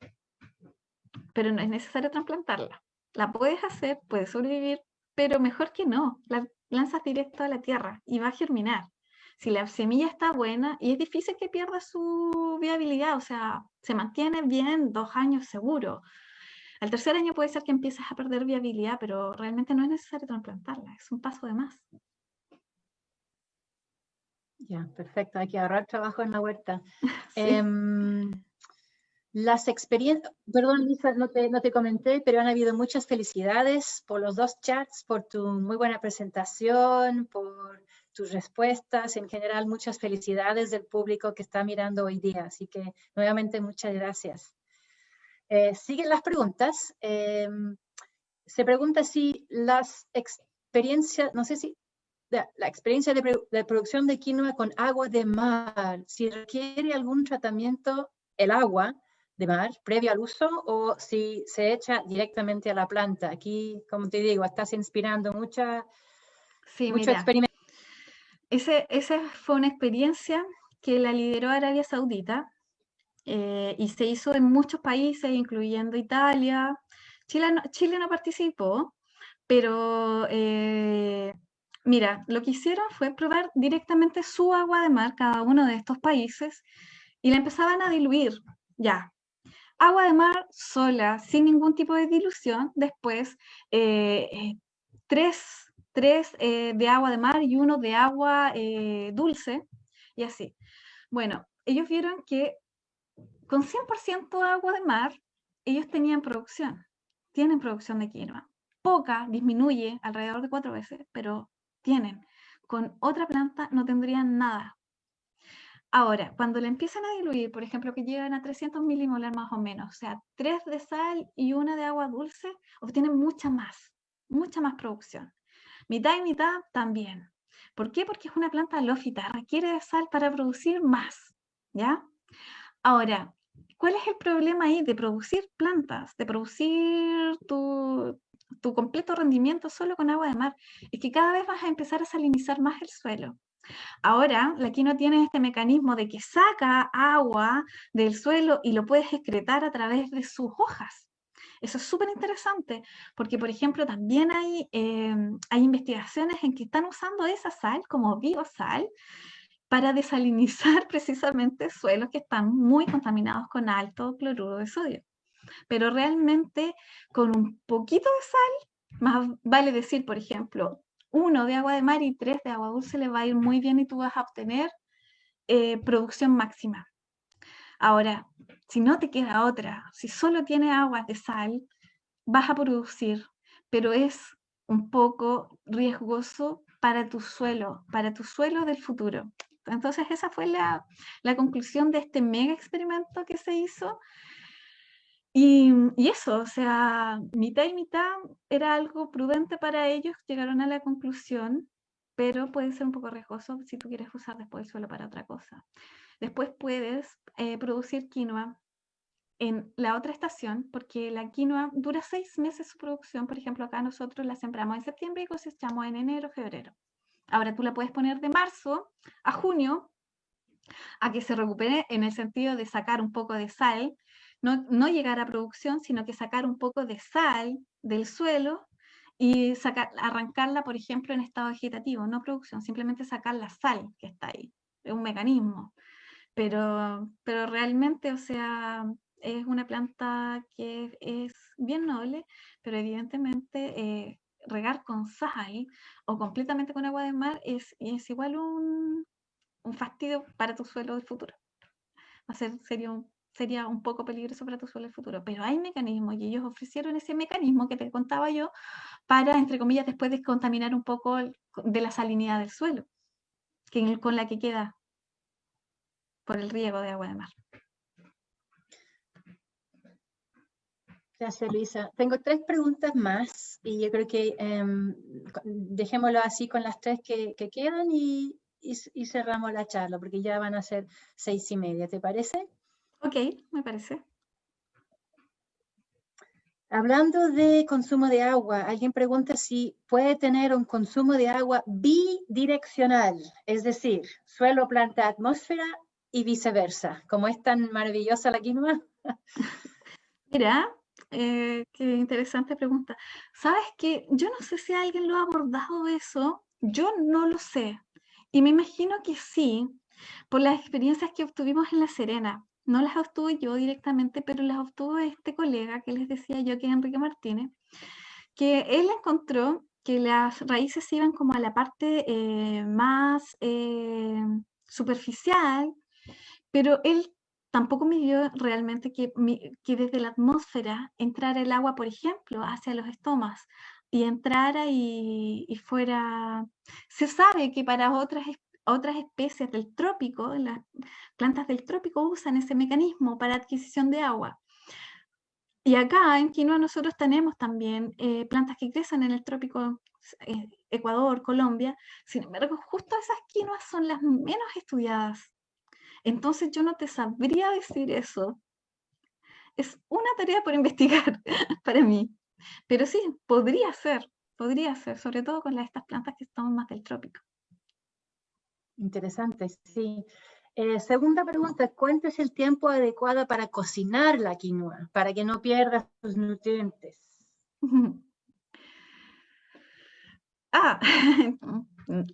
S1: no es necesario trasplantarla. La puedes hacer, puedes sobrevivir, pero mejor que no, la lanzas directo a la tierra y va a germinar. Si la semilla está buena, y es difícil que pierda su viabilidad, o sea, se mantiene bien 2 años seguro. Al tercer año puede ser que empieces a perder viabilidad, pero realmente no es necesario trasplantarla, es un paso de más.
S2: Ya, perfecto, hay que ahorrar trabajo en la huerta.
S1: Sí.
S2: Las experiencias, perdón Lisa, no te comenté, pero han habido muchas felicidades por los 2 chats, por tu muy buena presentación, por tus respuestas, en general muchas felicidades del público que está mirando hoy día, así que nuevamente muchas gracias. Siguen las preguntas. Se pregunta si las experiencias, no sé si la experiencia de producción de quinoa con agua de mar, si requiere algún tratamiento el agua de mar previo al uso o si se echa directamente a la planta. Aquí, como te digo, estás inspirando mucho experimento.
S1: Esa fue una experiencia que la lideró Arabia Saudita y se hizo en muchos países, incluyendo Italia, Chile no participó, pero mira, lo que hicieron fue probar directamente su agua de mar, cada uno de estos países, y la empezaban a diluir. Ya, agua de mar sola, sin ningún tipo de dilución, después tres de agua de mar y uno de agua dulce, y así. Bueno, ellos vieron que con 100% agua de mar, ellos tienen producción de quinoa. Poca, disminuye alrededor de 4 veces, pero tienen. Con otra planta no tendrían nada. Ahora, cuando le empiezan a diluir, por ejemplo, que llegan a 300 milimolar más o menos, o sea, 3 de sal y 1 de agua dulce, obtienen mucha más producción. Mitad y mitad también. ¿Por qué? Porque es una planta halófita, requiere de sal para producir más, ¿ya? Ahora, ¿cuál es el problema ahí de producir plantas, de producir tu completo rendimiento solo con agua de mar? Es que cada vez vas a empezar a salinizar más el suelo. Ahora, la quinoa tiene este mecanismo de que saca agua del suelo y lo puedes excretar a través de sus hojas. Eso es súper interesante, porque, por ejemplo, también hay investigaciones en que están usando esa sal como biosal para desalinizar precisamente suelos que están muy contaminados con alto cloruro de sodio. Pero realmente con un poquito de sal, más vale decir, por ejemplo, 1 de agua de mar y 3 de agua dulce, le va a ir muy bien y tú vas a obtener producción máxima. Ahora, si no te queda otra, si solo tienes aguas de sal, vas a producir, pero es un poco riesgoso para tu suelo del futuro. Entonces esa fue la conclusión de este mega experimento que se hizo. Y eso, o sea, mitad y mitad era algo prudente para ellos, llegaron a la conclusión, pero puede ser un poco riesgoso si tú quieres usar después el suelo para otra cosa. Después puedes producir quinoa en la otra estación, porque la quinoa dura 6 meses su producción. Por ejemplo, acá nosotros la sembramos en septiembre y cosechamos en enero, febrero. Ahora tú la puedes poner de marzo a junio a que se recupere en el sentido de sacar un poco de sal, no llegar a producción, sino que sacar un poco de sal del suelo y arrancarla, por ejemplo, en estado vegetativo, no producción, simplemente sacar la sal que está ahí. Es un mecanismo. Pero realmente, o sea, es una planta que es bien noble, pero evidentemente regar con sal o completamente con agua de mar es igual un fastidio para tu suelo del futuro. Sería un poco peligroso para tu suelo del futuro, pero hay mecanismos y ellos ofrecieron ese mecanismo que te contaba yo para, entre comillas, después descontaminar un poco de la salinidad del suelo, con la que queda por el riego de agua de mar.
S2: Gracias, Luisa. Tengo 3 preguntas más y yo creo que dejémoslo así con las 3 que quedan y cerramos la charla porque ya van a ser 6:30, ¿te parece?
S1: Ok, me parece.
S2: Hablando de consumo de agua, alguien pregunta si puede tener un consumo de agua bidireccional, es decir, suelo, planta, atmósfera y viceversa. Como es tan maravillosa la quinoa.
S1: Mira, qué interesante pregunta. ¿Sabes qué? Yo no sé si alguien lo ha abordado eso, yo no lo sé. Y me imagino que sí, por las experiencias que obtuvimos en La Serena. No las obtuve yo directamente, pero las obtuvo este colega que les decía yo, que es Enrique Martínez, que él encontró que las raíces iban como a la parte más superficial, pero él tampoco midió realmente que desde la atmósfera entrara el agua, por ejemplo, hacia los estomas y entrara y fuera. Se sabe que para otras especies del trópico, las plantas del trópico usan ese mecanismo para adquisición de agua. Y acá en quinoa nosotros tenemos también plantas que crecen en el trópico, Ecuador, Colombia. Sin embargo, justo esas quinoas son las menos estudiadas. Entonces yo no te sabría decir eso. Es una tarea por investigar para mí. Pero sí, podría ser, sobre todo con estas plantas que son más del trópico.
S2: Interesante, sí. Segunda pregunta, ¿cuánto es el tiempo adecuado para cocinar la quinoa para que no pierda sus nutrientes?
S1: Ah,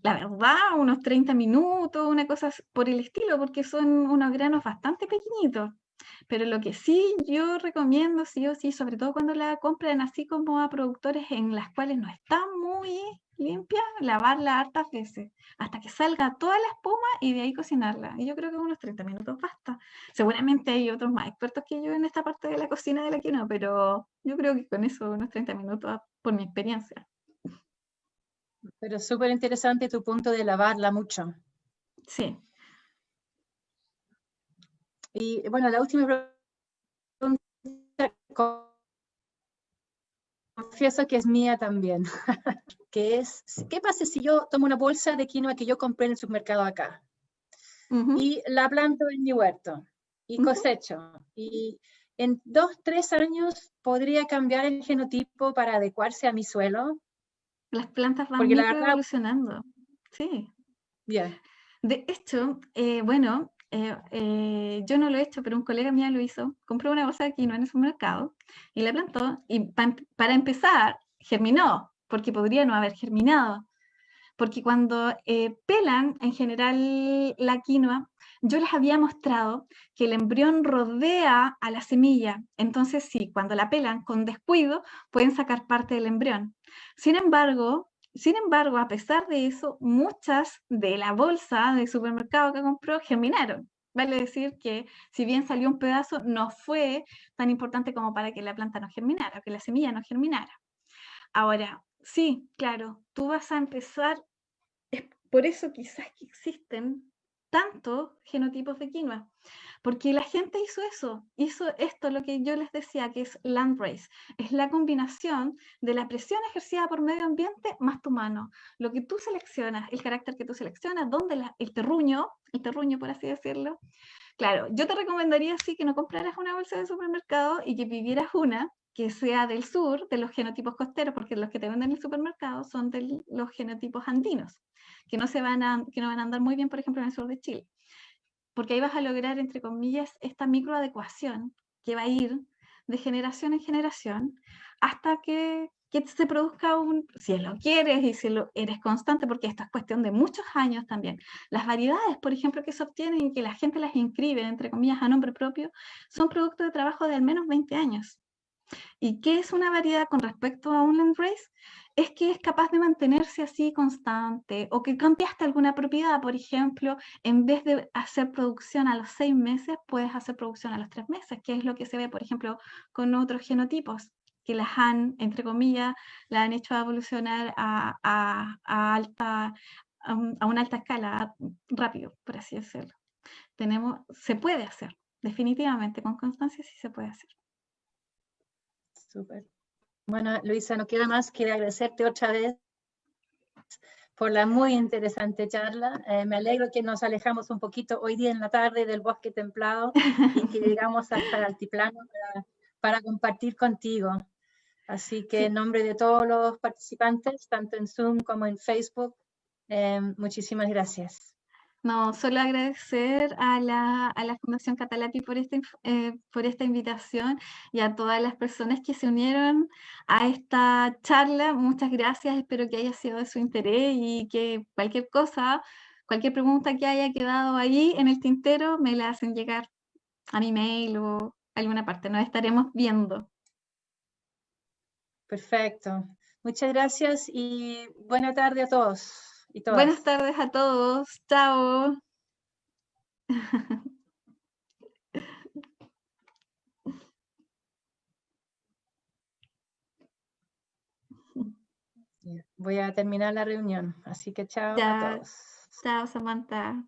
S1: la verdad, unos 30 minutos, una cosa por el estilo, porque son unos granos bastante pequeñitos. Pero lo que sí yo recomiendo, sí o sí, sobre todo cuando la compran así como a productores en las cuales no está muy limpia, lavarla hartas veces, hasta que salga toda la espuma y de ahí cocinarla. Y yo creo que unos 30 minutos basta. Seguramente hay otros más expertos que yo en esta parte de la cocina de la quinoa, pero yo creo que con eso unos 30 minutos por mi experiencia.
S2: Pero súper interesante tu punto de lavarla mucho.
S1: Sí.
S2: Y bueno, la última pregunta, confieso que es mía también, que es, ¿qué pasa si yo tomo una bolsa de quinoa que yo compré en el supermercado acá
S1: Ujú,
S2: y la planto en mi huerto y
S1: ujú.
S2: cosecho? Y en 2, 3 años podría cambiar el genotipo para adecuarse a mi suelo,
S1: Las plantas van
S2: porque la verdad,
S1: microevolucionando. Sí.
S2: ya,
S1: De hecho, bueno, yo no lo he hecho, pero un colega mío lo hizo. Compró una bolsa de quinoa en el supermercado y la plantó y para empezar, germinó, porque podría no haber germinado. Porque cuando pelan en general la quinoa, yo les había mostrado que el embrión rodea a la semilla. Entonces, sí, cuando la pelan con descuido, pueden sacar parte del embrión. Sin embargo, a pesar de eso, muchas de la bolsa del supermercado que compró germinaron. Vale decir que si bien salió un pedazo, no fue tan importante como para que la planta no germinara, que la semilla no germinara. Ahora, sí, claro, tú vas a empezar, es por eso quizás que existen tantos genotipos de quinoa, porque la gente hizo esto, lo que yo les decía, que es landrace, es la combinación de la presión ejercida por medio ambiente más tu mano. Lo que tú seleccionas, el carácter que tú seleccionas, dónde el terruño por así decirlo. Claro, yo te recomendaría sí que no compraras una bolsa de supermercado y que pidieras una que sea del sur, de los genotipos costeros, porque los que te venden en el supermercado son de los genotipos andinos, que que no van a andar muy bien, por ejemplo, en el sur de Chile. Porque ahí vas a lograr, entre comillas, esta microadecuación que va a ir de generación en generación hasta que se produzca si lo quieres y si eres constante, porque esto es cuestión de muchos años también. Las variedades, por ejemplo, que se obtienen y que la gente las inscribe, entre comillas, a nombre propio, son producto de trabajo de al menos 20 años. ¿Y qué es una variedad con respecto a un landrace? Es que es capaz de mantenerse así constante o que cambiaste alguna propiedad, por ejemplo, en vez de hacer producción a los 6 meses, puedes hacer producción a los 3 meses, que es lo que se ve, por ejemplo, con otros genotipos que las han, entre comillas, la han hecho evolucionar a una alta escala, rápido, por así decirlo. Se puede hacer, definitivamente, con constancia sí se puede hacer.
S2: súper. Bueno, Luisa, no queda más que agradecerte otra vez por la muy interesante charla. Me alegro que nos alejamos un poquito hoy día en la tarde del bosque templado y que llegamos hasta el altiplano para compartir contigo. Así que en
S1: Sí.
S2: nombre de todos los participantes, tanto en Zoom como en Facebook, muchísimas gracias.
S1: No, solo agradecer a la Fundación Catalati por esta invitación y a todas las personas que se unieron a esta charla. Muchas gracias, espero que haya sido de su interés y que cualquier cosa, cualquier pregunta que haya quedado ahí en el tintero, me la hacen llegar a mi mail o a alguna parte. Nos estaremos viendo.
S2: Perfecto. Muchas gracias y buena tarde a todos y
S1: Buenas
S2: todas.
S1: tardes a todos. Chao.
S2: Voy a terminar la reunión, así que chao a
S1: Ya,
S2: todos.
S1: chao, Samantha.